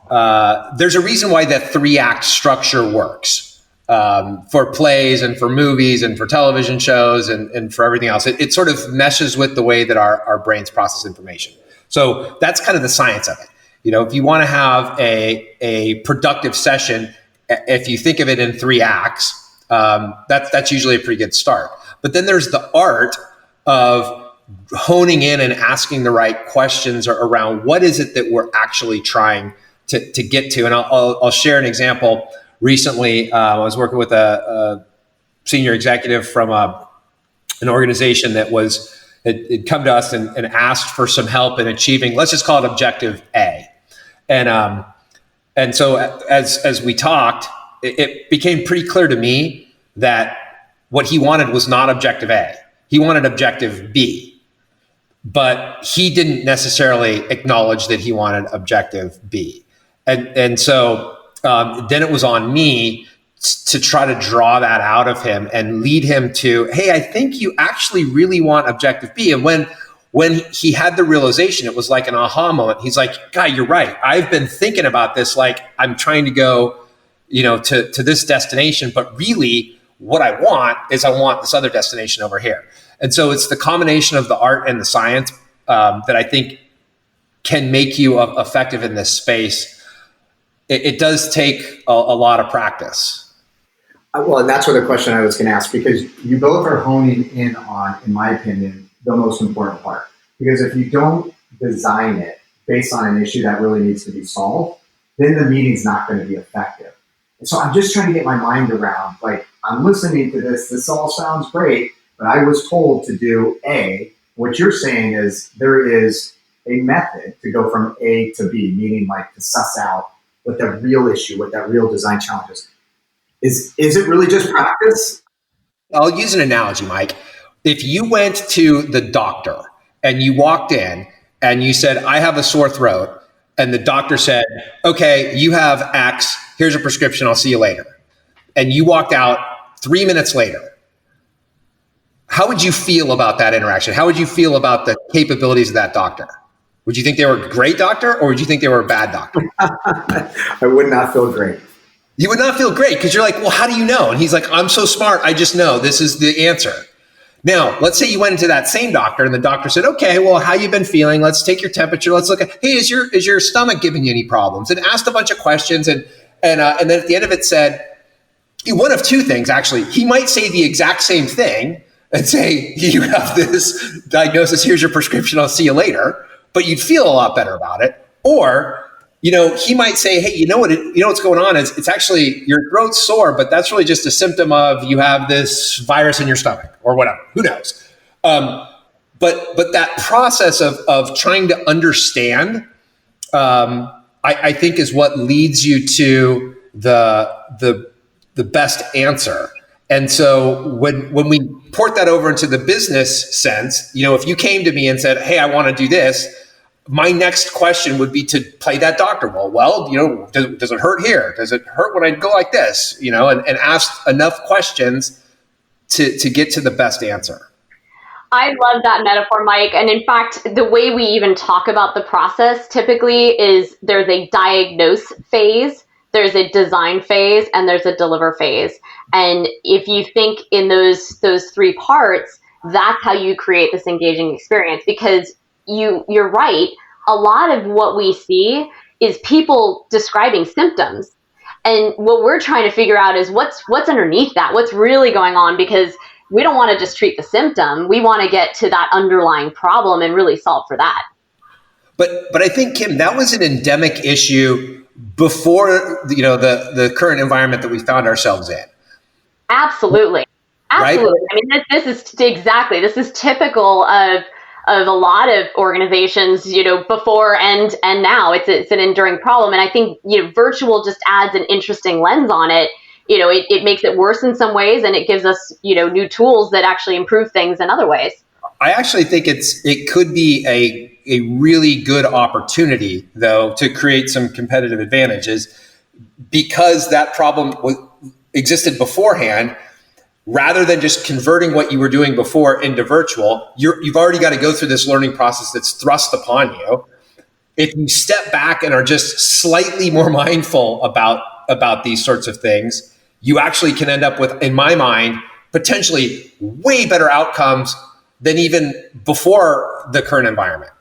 a reason why that 3-act structure works for plays and for movies and for television shows and for everything else. It sort of meshes with the way that our brains process information. So that's kind of the science of it. If you want to have a productive session, if you think of it in 3 acts, that's usually a pretty good start. But then there's the art of honing in and asking the right questions around what is it that we're actually trying to get to. And I'll share an example. Recently, I was working with a senior executive from an organization that had come to us and asked for some help in achieving, let's just call it objective A. And so as we talked, it became pretty clear to me that what he wanted was not objective A. He wanted objective B. But he didn't necessarily acknowledge that he wanted objective B. And so then it was on me to try to draw that out of him and lead him to, hey, I think you actually really want objective B. And when he had the realization, it was like an aha moment. He's like, God, you're right. I've been thinking about this like I'm trying to go, to this destination, but really what I want is I want this other destination over here. And so it's the combination of the art and the science that I think can make you effective in this space. It does take a lot of practice. Well, and that's what the question I was going to ask, because you both are honing in on, in my opinion, the most important part. Because if you don't design it based on an issue that really needs to be solved, then the meeting's not going to be effective. And so I'm just trying to get my mind around, like, I'm listening to this all sounds great, but I was told to do A. What you're saying is there is a method to go from A to B, meaning like to suss out what the real issue, what that real design challenge is. Is it really just practice? I'll use an analogy, Mike. If you went to the doctor and you walked in and you said, I have a sore throat, and the doctor said, okay, you have X, here's a prescription, I'll see you later. And you walked out 3 minutes later, how would you feel about that interaction? How would you feel about the capabilities of that doctor? Would you think they were a great doctor, or would you think they were a bad doctor? I would not feel great. You would not feel great because you're like, well, how do you know? And he's like, I'm so smart. I just know this is the answer. Now, let's say you went into that same doctor and the doctor said, okay, well, how you been feeling? Let's take your temperature. Let's look at, hey, is your stomach giving you any problems? And asked a bunch of questions. And then at the end of it said, one of two things, actually. He might say the exact same thing and say, you have this diagnosis, here's your prescription, I'll see you later. But you'd feel a lot better about it. Or, he might say, hey, what's going on is it's actually your throat's sore, but that's really just a symptom of you have this virus in your stomach or whatever. Who knows? But that process of trying to understand, I think, is what leads you to the best answer. And so when we port that over into the business sense, if you came to me and said, hey, I want to do this, my next question would be to play that doctor role. Well, does it hurt here? Does it hurt when I go like this? And ask enough questions to get to the best answer. I love that metaphor, Mike. And in fact, the way we even talk about the process typically is there's a diagnose phase, there's a design phase, and there's a deliver phase. And if you think in those three parts, that's how you create this engaging experience. Because you're right. A lot of what we see is people describing symptoms. And what we're trying to figure out is what's underneath that, what's really going on, because we don't want to just treat the symptom. We want to get to that underlying problem and really solve for that. But I think, Kim, that was an endemic issue before the current environment that we found ourselves in. Absolutely. Right? I mean, this is typical of a lot of organizations, before and now. It's an enduring problem. And I think, virtual just adds an interesting lens on it. It makes it worse in some ways, and it gives us, new tools that actually improve things in other ways. I actually think it could be a really good opportunity, though, to create some competitive advantages, because that problem existed beforehand. Rather than just converting what you were doing before into virtual, you've already got to go through this learning process that's thrust upon you. If you step back and are just slightly more mindful about these sorts of things, you actually can end up with, in my mind, potentially way better outcomes than even before the current environment.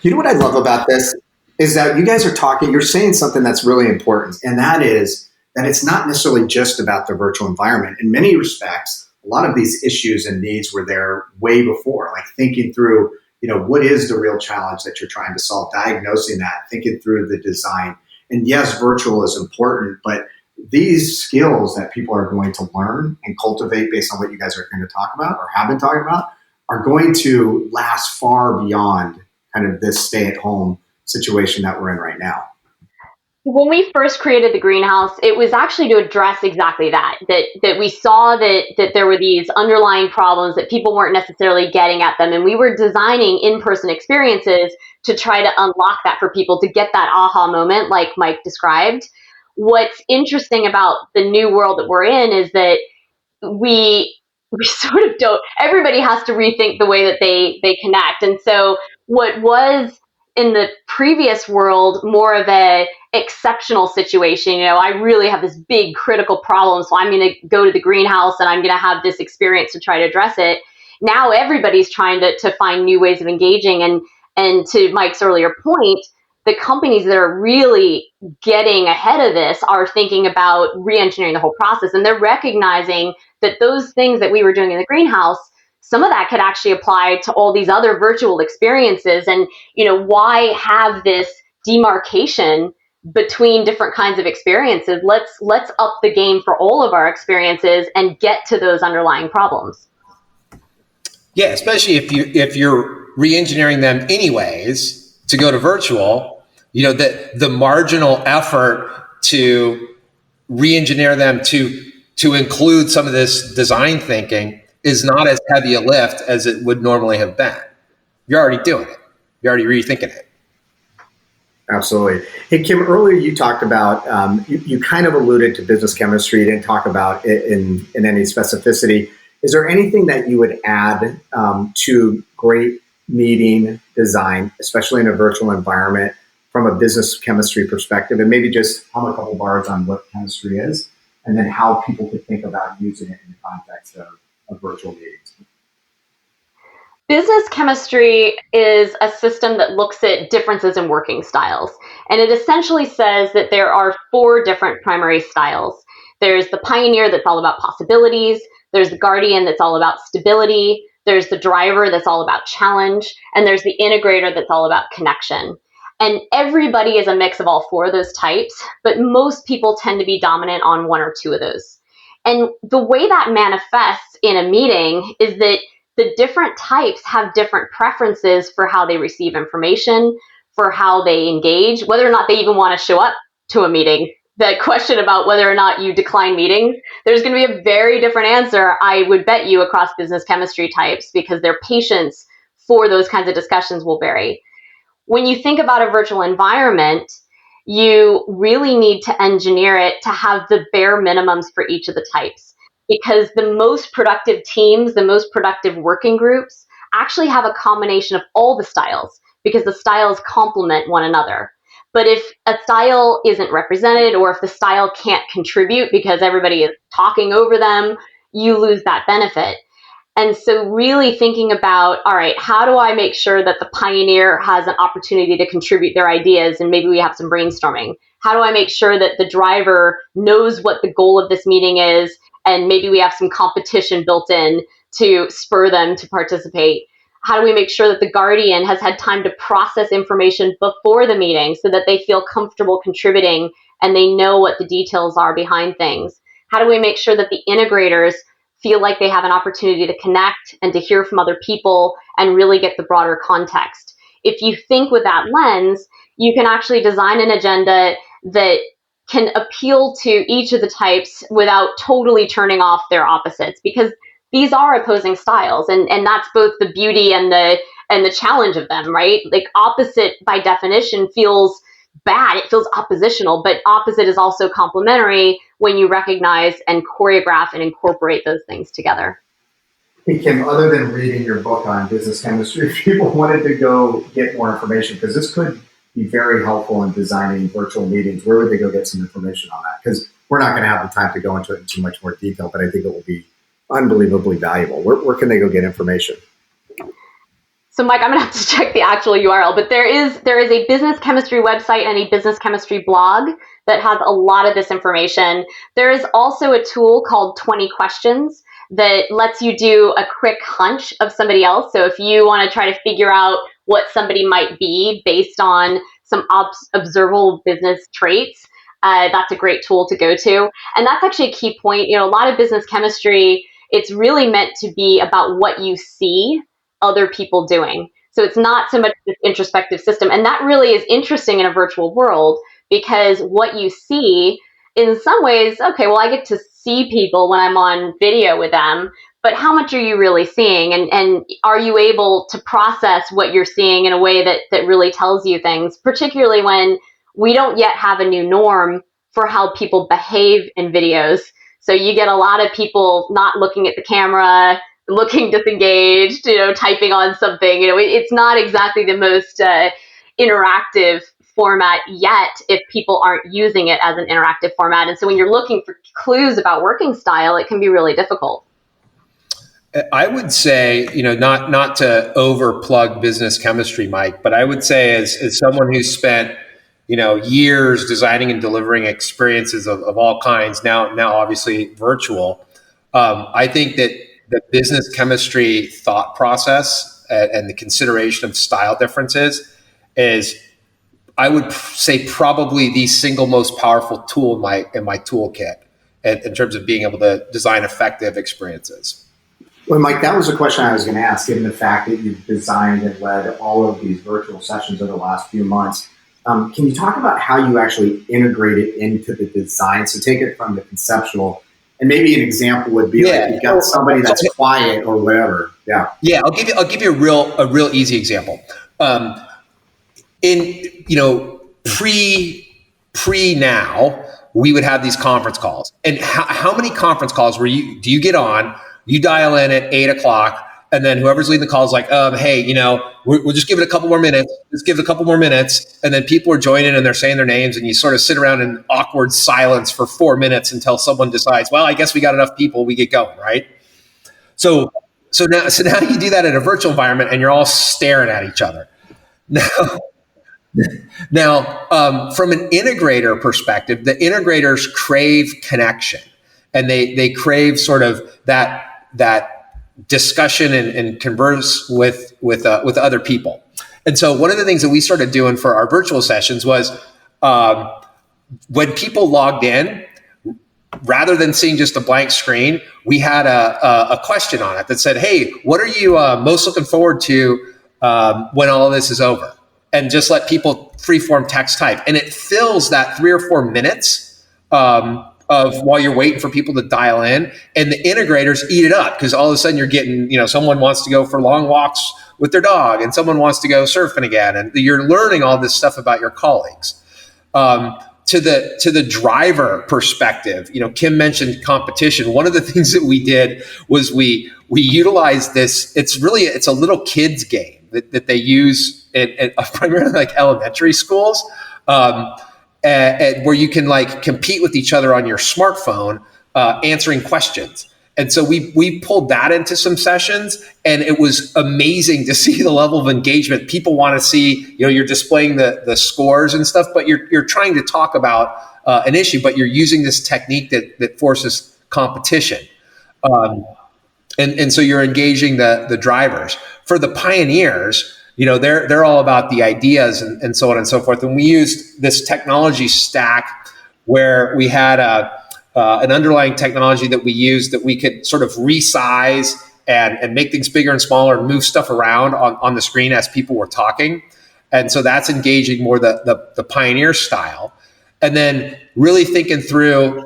You know what I love about this is that you guys are talking, you're saying something that's really important, and that is that it's not necessarily just about the virtual environment. In many respects, a lot of these issues and needs were there way before, like thinking through, what is the real challenge that you're trying to solve, diagnosing that, thinking through the design. And yes, virtual is important, but these skills that people are going to learn and cultivate based on what you guys are going to talk about or have been talking about are going to last far beyond kind of this stay-at-home situation that we're in right now. When we first created the greenhouse, it was actually to address exactly that we saw that there were these underlying problems that people weren't necessarily getting at them. And we were designing in-person experiences to try to unlock that for people, to get that aha moment like Mike described. What's interesting about the new world that we're in is that we sort of don't, everybody has to rethink the way that they connect. And so what was in the previous world more of a exceptional situation, I really have this big critical problem, so I'm going to go to the greenhouse and I'm going to have this experience to try to address it. Now everybody's trying to find new ways of engaging, and to Mike's earlier point, the companies that are really getting ahead of this are thinking about re-engineering the whole process, and they're recognizing that those things that we were doing in the greenhouse, some of that could actually apply to all these other virtual experiences. And, why have this demarcation between different kinds of experiences? Let's up the game for all of our experiences and get to those underlying problems. Yeah, especially if you're re-engineering them anyways to go to virtual, the marginal effort to re-engineer them to include some of this design thinking is not as heavy a lift as it would normally have been. You're already doing it. You're already rethinking it. Absolutely. Hey, Kim, earlier you talked about, you kind of alluded to business chemistry. You didn't talk about it in any specificity. Is there anything that you would add to great meeting design, especially in a virtual environment, from a business chemistry perspective? And maybe just hum a couple bars on what chemistry is, and then how people could think about using it in the context of of virtual meetings? Business chemistry is a system that looks at differences in working styles. And it essentially says that there are 4 different primary styles. There's the pioneer that's all about possibilities. There's the guardian that's all about stability. There's the driver that's all about challenge. And there's the integrator that's all about connection. And everybody is a mix of all 4 of those types, but most people tend to be dominant on 1 or 2 of those. And the way that manifests in a meeting is that the different types have different preferences for how they receive information, for how they engage, whether or not they even want to show up to a meeting. The question about whether or not you decline meetings, there's going to be a very different answer, I would bet you, across business chemistry types, because their patience for those kinds of discussions will vary. When you think about a virtual environment, you really need to engineer it to have the bare minimums for each of the types. Because the most productive teams, the most productive working groups actually have a combination of all the styles, because the styles complement one another. But if a style isn't represented, or if the style can't contribute because everybody is talking over them, you lose that benefit. And so really thinking about, all right, how do I make sure that the pioneer has an opportunity to contribute their ideas, and maybe we have some brainstorming? How do I make sure that the driver knows what the goal of this meeting is, and maybe we have some competition built in to spur them to participate? How do we make sure that the guardian has had time to process information before the meeting so that they feel comfortable contributing and they know what the details are behind things? How do we make sure that the integrators feel like they have an opportunity to connect and to hear from other people and really get the broader context? If you think with that lens, you can actually design an agenda that can appeal to each of the types without totally turning off their opposites, because these are opposing styles, and that's both the beauty and the challenge of them, right? Like, opposite by definition feels bad, it feels oppositional, but opposite is also complementary when you recognize and choreograph and incorporate those things together. Hey, Kim, other than reading your book on business chemistry, if people wanted to go get more information, because this could be very helpful in designing virtual meetings, where would they go get some information on that? Because we're not going to have the time to go into it in too much more detail, but I think it will be unbelievably valuable. Where can they go get information? So, Mike, I'm going to have to check the actual URL, but there is a business chemistry website and a business chemistry blog that has a lot of this information. There is also a tool called 20 Questions that lets you do a quick hunch of somebody else. So if you want to try to figure out what somebody might be based on some observable business traits, that's a great tool to go to. And that's actually a key point. You know, a lot of business chemistry, it's really meant to be about what you see other people doing. So it's not so much this introspective system. And that really is interesting in a virtual world, because what you see, in some ways, okay, well, I get to see people when I'm on video with them, but how much are you really seeing? And are you able to process what you're seeing in a way that really tells you things, particularly when we don't yet have a new norm for how people behave in videos. So you get a lot of people not looking at the camera, looking disengaged, typing on something. It's not exactly the most interactive format yet if people aren't using it as an interactive format. And so when you're looking for clues about working style, it can be really difficult. I would say, not to overplug business chemistry, Mike, but I would say as someone who's spent, years designing and delivering experiences of all kinds, now obviously virtual, I think that the business chemistry thought process and the consideration of style differences is, I would say, probably the single most powerful tool in my toolkit in terms of being able to design effective experiences. Well, Mike, that was a question I was going to ask, given the fact that you've designed and led all of these virtual sessions over the last few months. Can you talk about how you actually integrate it into the design? So take it from the conceptual, and maybe an example would be like you've got somebody that's quiet or whatever. Yeah. I'll give you a real easy example. Pre now, we would have these conference calls, and how many conference calls do you get on? You dial in at 8:00, and then whoever's leading the call is like, hey, we'll just give it a couple more minutes. Let's give it a couple more minutes. And then people are joining and they're saying their names, and you sort of sit around in awkward silence for 4 minutes until someone decides, well, I guess we got enough people, we get going, right? So now you do that in a virtual environment and you're all staring at each other. Now, from an integrator perspective, the integrators crave connection, and they crave sort of that discussion and converse with other people. And so one of the things that we started doing for our virtual sessions was when people logged in, rather than seeing just a blank screen, we had a question on it that said, "Hey, what are you most looking forward to when all of this is over?" And just let people freeform text type. And it fills that 3 or 4 minutes of while you're waiting for people to dial in. And the integrators eat it up because all of a sudden you're getting, someone wants to go for long walks with their dog and someone wants to go surfing again. And you're learning all this stuff about your colleagues. To the driver perspective, Kim mentioned competition. One of the things that we did was we utilized this. It's a little kids game that they use at primarily like elementary schools, where you can like compete with each other on your smartphone, answering questions. And so we pulled that into some sessions, and it was amazing to see the level of engagement. People want to see, you're displaying the scores and stuff, but you're trying to talk about an issue, but you're using this technique that forces competition. And so you're engaging the drivers. For the pioneers, they're all about the ideas and so on and so forth. And we used this technology stack where we had an underlying technology that we used that we could sort of resize and make things bigger and smaller and move stuff around on the screen as people were talking. And so that's engaging more the pioneer style. And then really thinking through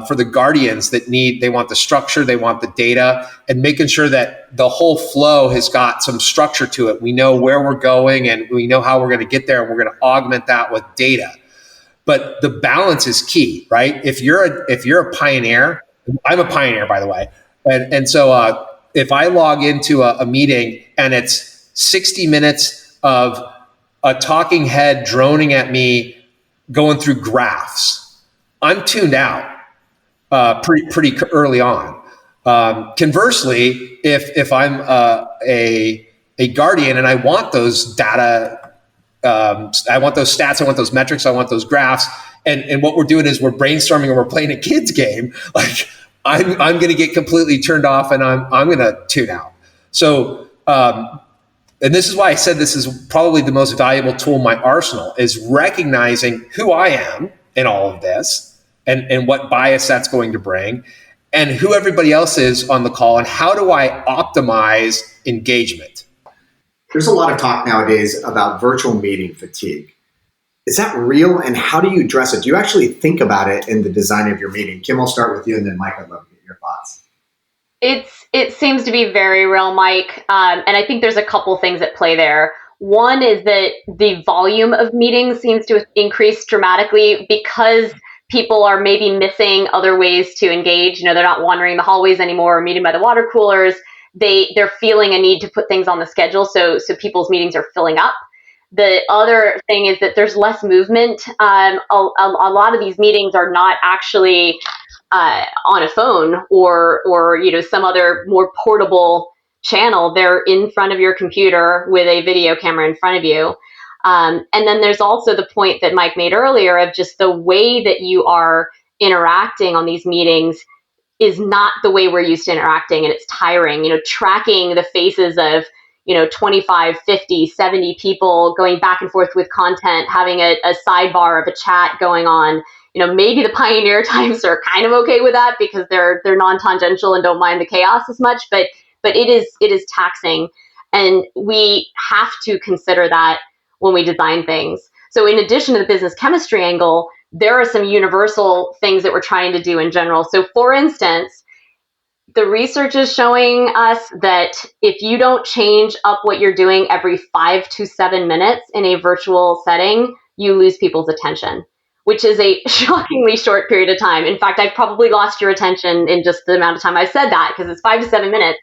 for the guardians that they want the structure, they want the data, and making sure that the whole flow has got some structure to it. We know where we're going and we know how we're going to get there, and we're going to augment that with data. But the balance is key, right? If you're a pioneer, I'm a pioneer, by the way. And so if I log into a meeting and it's 60 minutes of a talking head droning at me, going through graphs, I'm tuned out pretty early on. Conversely, if I'm a guardian and I want those data, I want those stats, I want those metrics, I want those graphs, and what we're doing is we're brainstorming and we're playing a kid's game. Like I'm going to get completely turned off and I'm going to tune out. So. And this is why I said this is probably the most valuable tool in my arsenal, is recognizing who I am in all of this and what bias that's going to bring, and who everybody else is on the call, and how do I optimize engagement. There's a lot of talk nowadays about virtual meeting fatigue. Is that real, and how do you address it? Do you actually think about it in the design of your meeting? Kim, I'll start with you, and then Mike, I'd love to get your thoughts. It seems to be very real, Mike. And I think there's a couple things at play there. One is that the volume of meetings seems to increase dramatically because people are maybe missing other ways to engage. They're not wandering the hallways anymore or meeting by the water coolers. They're feeling a need to put things on the schedule. So people's meetings are filling up. The other thing is that there's less movement. A lot of these meetings are not actually on a phone or some other more portable channel. They're in front of your computer with a video camera in front of you. And then there's also the point that Mike made earlier of just the way that you are interacting on these meetings is not the way we're used to interacting, and it's tiring. Tracking the faces of 25, 50, 70 people going back and forth with content, having a sidebar of a chat going on. Maybe the pioneer types are kind of okay with that because they're non-tangential and don't mind the chaos as much, but it is taxing, and we have to consider that when we design things. So in addition to the business chemistry angle, there are some universal things that we're trying to do in general. So for instance, the research is showing us that if you don't change up what you're doing every 5 to 7 minutes in a virtual setting, you lose people's attention, which is a shockingly short period of time. In fact, I've probably lost your attention in just the amount of time I've said that, because it's 5 to 7 minutes.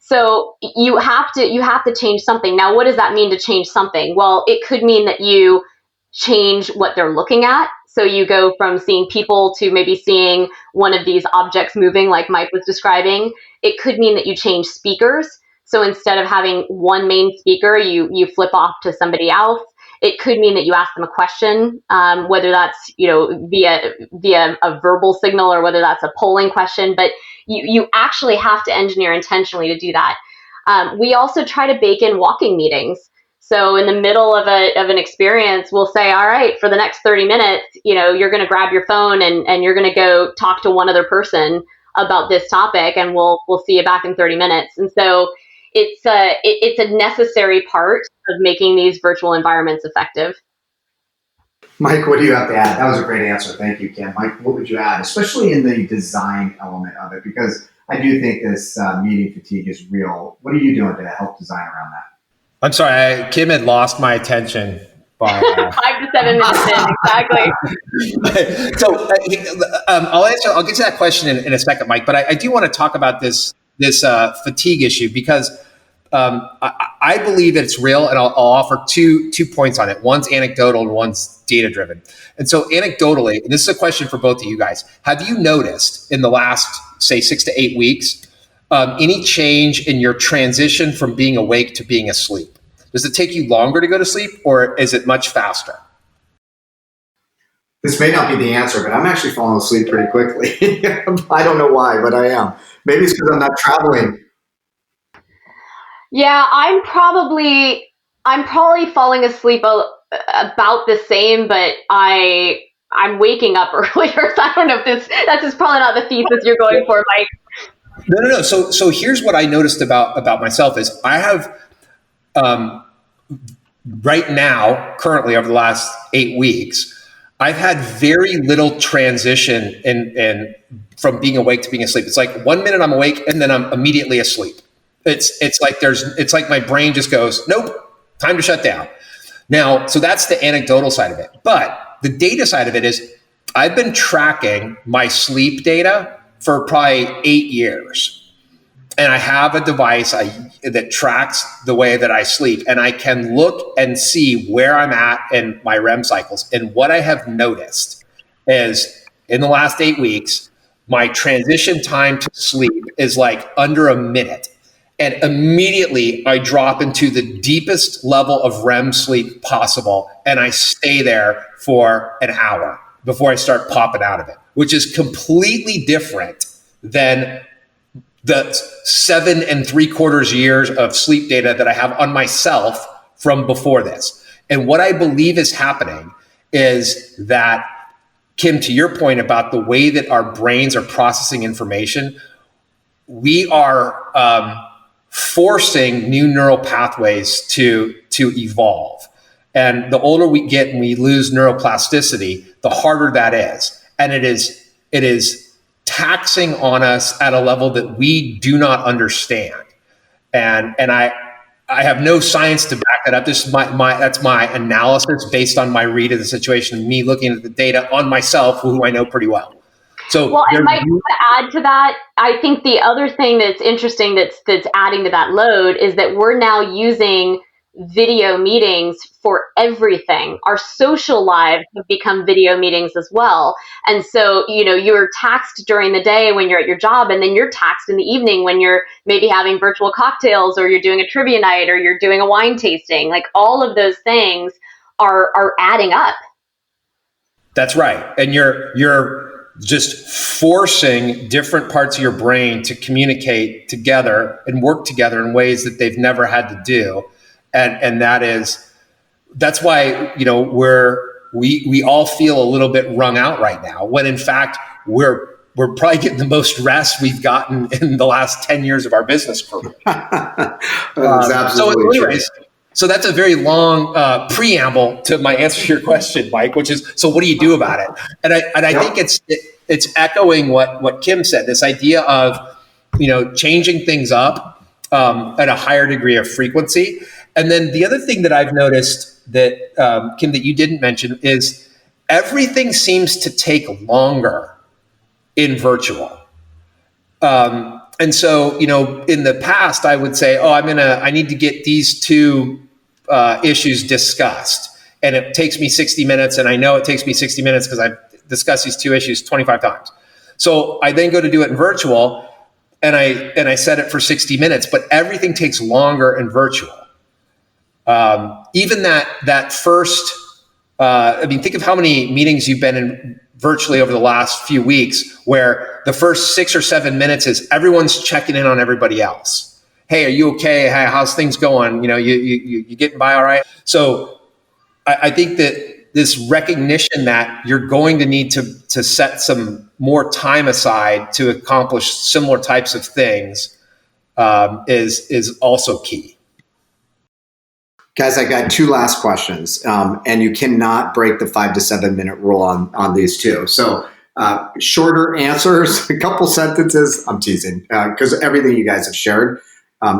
So you have to change something. Now, what does that mean to change something? Well, it could mean that you change what they're looking at. So you go from seeing people to maybe seeing one of these objects moving like Mike was describing. It could mean that you change speakers. So instead of having one main speaker, you flip off to somebody else. It could mean that you ask them a question, whether that's via a verbal signal or whether that's a polling question. But you actually have to engineer intentionally to do that. We also try to bake in walking meetings. So in the middle of an experience, we'll say, all right, for the next 30 minutes, you're going to grab your phone and you're going to go talk to one other person about this topic, and we'll see you back in 30 minutes. And so it's a necessary part of making these virtual environments effective. Mike, what do you have to add? That was a great answer. Thank you, Kim. Mike, what would you add, especially in the design element of it? Because I do think this meeting fatigue is real. What are you doing to help design around that? I'm sorry, Kim had lost my attention by 5 to 7 minutes in, exactly. So I'll get to that question in a second, Mike. But I do want to talk about this fatigue issue because I believe that it's real, and I'll offer two points on it. One's anecdotal and one's data driven. And so anecdotally, and this is a question for both of you guys, have you noticed in the last, say, 6 to 8 weeks, any change in your transition from being awake to being asleep? Does it take you longer to go to sleep, or is it much faster? This may not be the answer, but I'm actually falling asleep pretty quickly. I don't know why, but I am. Maybe it's because I'm not traveling. Yeah, I'm probably falling asleep about the same, but I'm waking up earlier. So I don't know if that's just probably not the thesis you're going for, Mike. No. So here's what I noticed about myself is I have right now, currently over the last 8 weeks, I've had very little transition in from being awake to being asleep. It's like 1 minute I'm awake and then I'm immediately asleep. It's like my brain just goes, nope, time to shut down. Now, so that's the anecdotal side of it. But the data side of it is I've been tracking my sleep data for probably 8 years. And I have a device that tracks the way that I sleep. And I can look and see where I'm at in my REM cycles. And what I have noticed is in the last 8 weeks, my transition time to sleep is like under a minute. And immediately I drop into the deepest level of REM sleep possible. And I stay there for an hour before I start popping out of it, which is completely different than the 7 3/4 years of sleep data that I have on myself from before this. And what I believe is happening is that, Kim, to your point about the way that our brains are processing information, we are forcing new neural pathways to evolve. And the older we get and we lose neuroplasticity, the harder that is. And it is taxing on us at a level that we do not understand. And I have no science to back that up. This is that's my analysis based on my read of the situation, me looking at the data on myself, who I know pretty well. So, and Mike, to add to that, I think the other thing that's interesting that's adding to that load is that we're now using video meetings for everything. Our social lives have become video meetings as well. And so, you're taxed during the day when you're at your job, and then you're taxed in the evening when you're maybe having virtual cocktails, or you're doing a trivia night, or you're doing a wine tasting. Like, all of those things are adding up. That's right. And you're just forcing different parts of your brain to communicate together and work together in ways that they've never had to do. And that's why, we all feel a little bit wrung out right now, when in fact we're probably getting the most rest we've gotten in the last 10 years of our business career. So that's a very long preamble to my answer to your question, Mike, which is, so what do you do about it? And I think it's echoing what Kim said, this idea of, changing things up at a higher degree of frequency. And then the other thing that I've noticed that, Kim, that you didn't mention is everything seems to take longer in virtual. And so, in the past, I would say, I need to get these two issues discussed. and it takes me 60 minutes, and I know it takes me 60 minutes because I've discussed these two issues 25 times. So I then go to do it in virtual, and I set it for 60 minutes, but everything takes longer in virtual. Even that first, think of how many meetings you've been in virtually over the last few weeks, where the first 6 or 7 minutes is everyone's checking in on everybody else. Hey, are you okay? Hey, how's things going? You getting by all right? So I think that this recognition that you're going to need to set some more time aside to accomplish similar types of things is also key. Guys, I got two last questions, and you cannot break the 5 to 7 minute rule on these two. So shorter answers, a couple sentences. I'm teasing because everything you guys have shared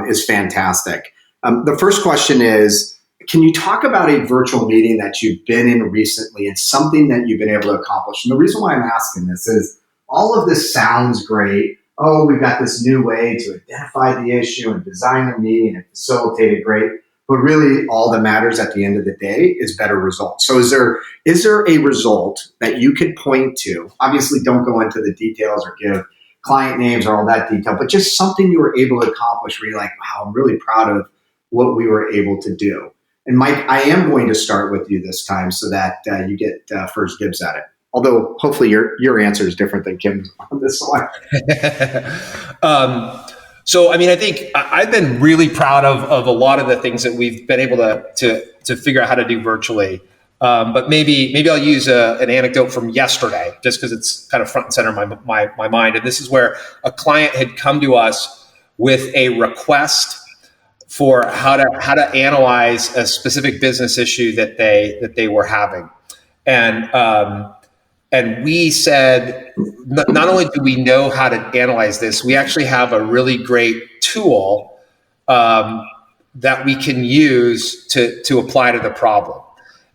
is fantastic. The first question is, can you talk about a virtual meeting that you've been in recently and something that you've been able to accomplish? And the reason why I'm asking this is all of this sounds great. Oh, we've got this new way to identify the issue and design the meeting and facilitate it great. But really all that matters at the end of the day is better results. So is there a result that you could point to? Obviously, don't go into the details or give client names or all that detail, but just something you were able to accomplish where you're like, wow, I'm really proud of what we were able to do. And Mike, I am going to start with you this time so that you get first dibs at it. Although hopefully your answer is different than Kim's on this one. So, I think I've been really proud of a lot of the things that we've been able to figure out how to do virtually. But maybe I'll use an anecdote from yesterday, just because it's kind of front and center in my mind. And this is where a client had come to us with a request for how to analyze a specific business issue that they were having, and we said, not only do we know how to analyze this, we actually have a really great tool that we can use to apply to the problem.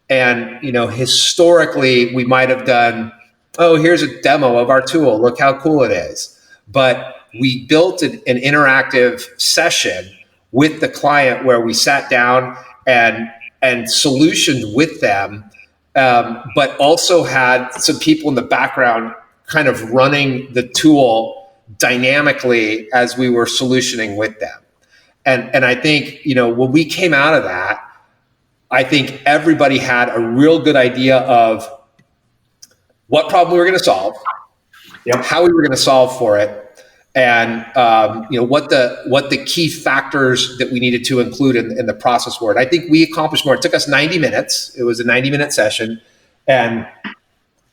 And historically, we might have done, oh, here's a demo of our tool. Look how cool it is. But we built an interactive session with the client where we sat down and solutioned with them, but also had some people in the background kind of running the tool dynamically as we were solutioning with them. And I think, when we came out of that, I think everybody had a real good idea of what problem we were going to solve, how we were going to solve for it, and what the key factors that we needed to include in the process were. And I think we accomplished more. It took us 90 minutes. It was a 90-minute session. And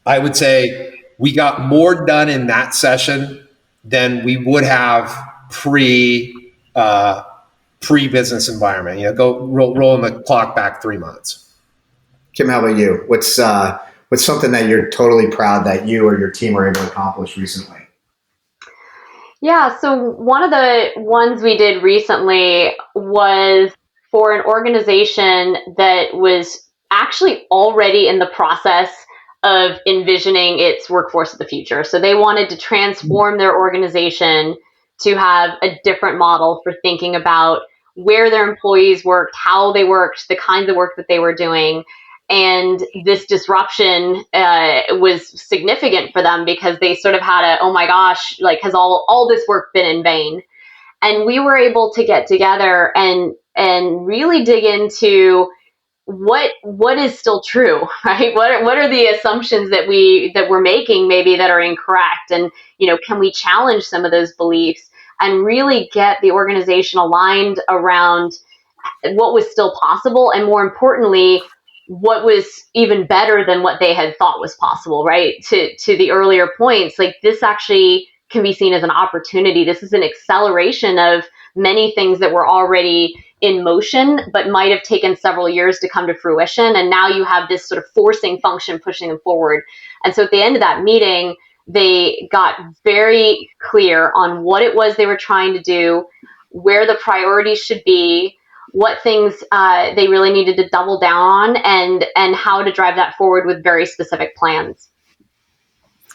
I would say we got more done in that session than we would have pre-business environment. Go rolling the clock back 3 months. Kim, how about you? What's something that you're totally proud that you or your team were able to accomplish recently? Yeah, so one of the ones we did recently was for an organization that was actually already in the process of envisioning its workforce of the future. So they wanted to transform their organization to have a different model for thinking about where their employees worked, how they worked, the kinds of work that they were doing. And this disruption was significant for them because they sort of had oh my gosh, has all this work been in vain? And we were able to get together and really dig into what is still true, right? What are the assumptions that we're making maybe that are incorrect? And, can we challenge some of those beliefs and really get the organization aligned around what was still possible, and more importantly, what was even better than what they had thought was possible, right? To the earlier points, this actually can be seen as an opportunity. This is an acceleration of many things that were already in motion, but might have taken several years to come to fruition. And now you have this sort of forcing function pushing them forward. And so at the end of that meeting, they got very clear on what it was they were trying to do, where the priorities should be, what things they really needed to double down on, and how to drive that forward with very specific plans.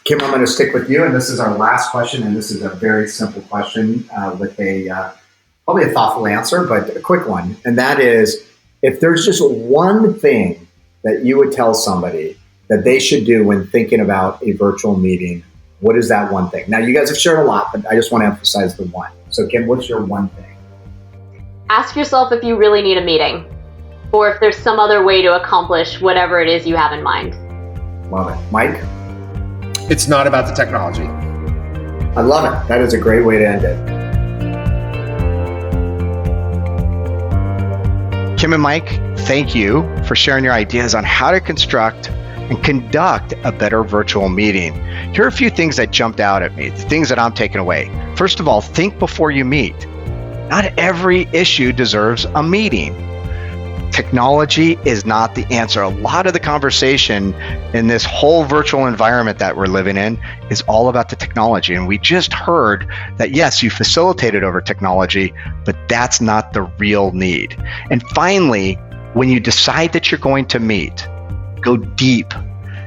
Kim, I'm going to stick with you, and this is our last question, and this is a very simple question with probably a thoughtful answer, but a quick one. And that is, if there's just one thing that you would tell somebody that they should do when thinking about a virtual meeting, what is that one thing? Now, you guys have shared a lot, but I just want to emphasize the one. So, Kim, what's your one thing? Ask yourself if you really need a meeting, or if there's some other way to accomplish whatever it is you have in mind. Love it. Mike? It's not about the technology. I love it. That is a great way to end it. Kim and Mike, thank you for sharing your ideas on how to construct and conduct a better virtual meeting. Here are a few things that jumped out at me, the things that I'm taking away. First of all, think before you meet. Not every issue deserves a meeting. Technology is not the answer. A lot of the conversation in this whole virtual environment that we're living in is all about the technology. And we just heard that, yes, you facilitate it over technology, but that's not the real need. And finally, when you decide that you're going to meet, go deep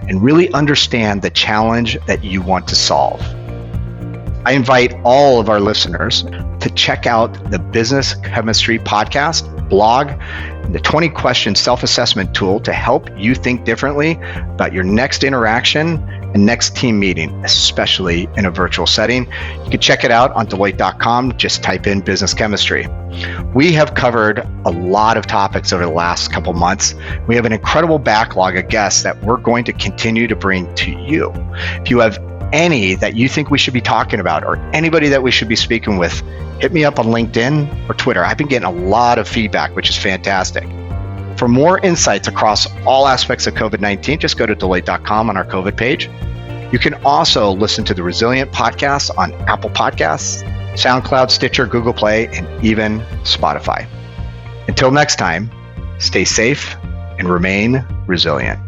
and really understand the challenge that you want to solve. I invite all of our listeners to check out the Business Chemistry podcast, blog, and the 20 question self-assessment tool to help you think differently about your next interaction and next team meeting, especially in a virtual setting. You can check it out on Deloitte.com. Just type in business chemistry. We have covered a lot of topics over the last couple months. We have an incredible backlog of guests that we're going to continue to bring to you. If you have any that you think we should be talking about or anybody that we should be speaking with, hit me up on LinkedIn or Twitter. I've been getting a lot of feedback, which is fantastic. For more insights across all aspects of COVID-19, just go to Deloitte.com on our COVID page. You can also listen to the Resilient podcast on Apple Podcasts, SoundCloud, Stitcher, Google Play, and even Spotify. Until next time, stay safe and remain resilient.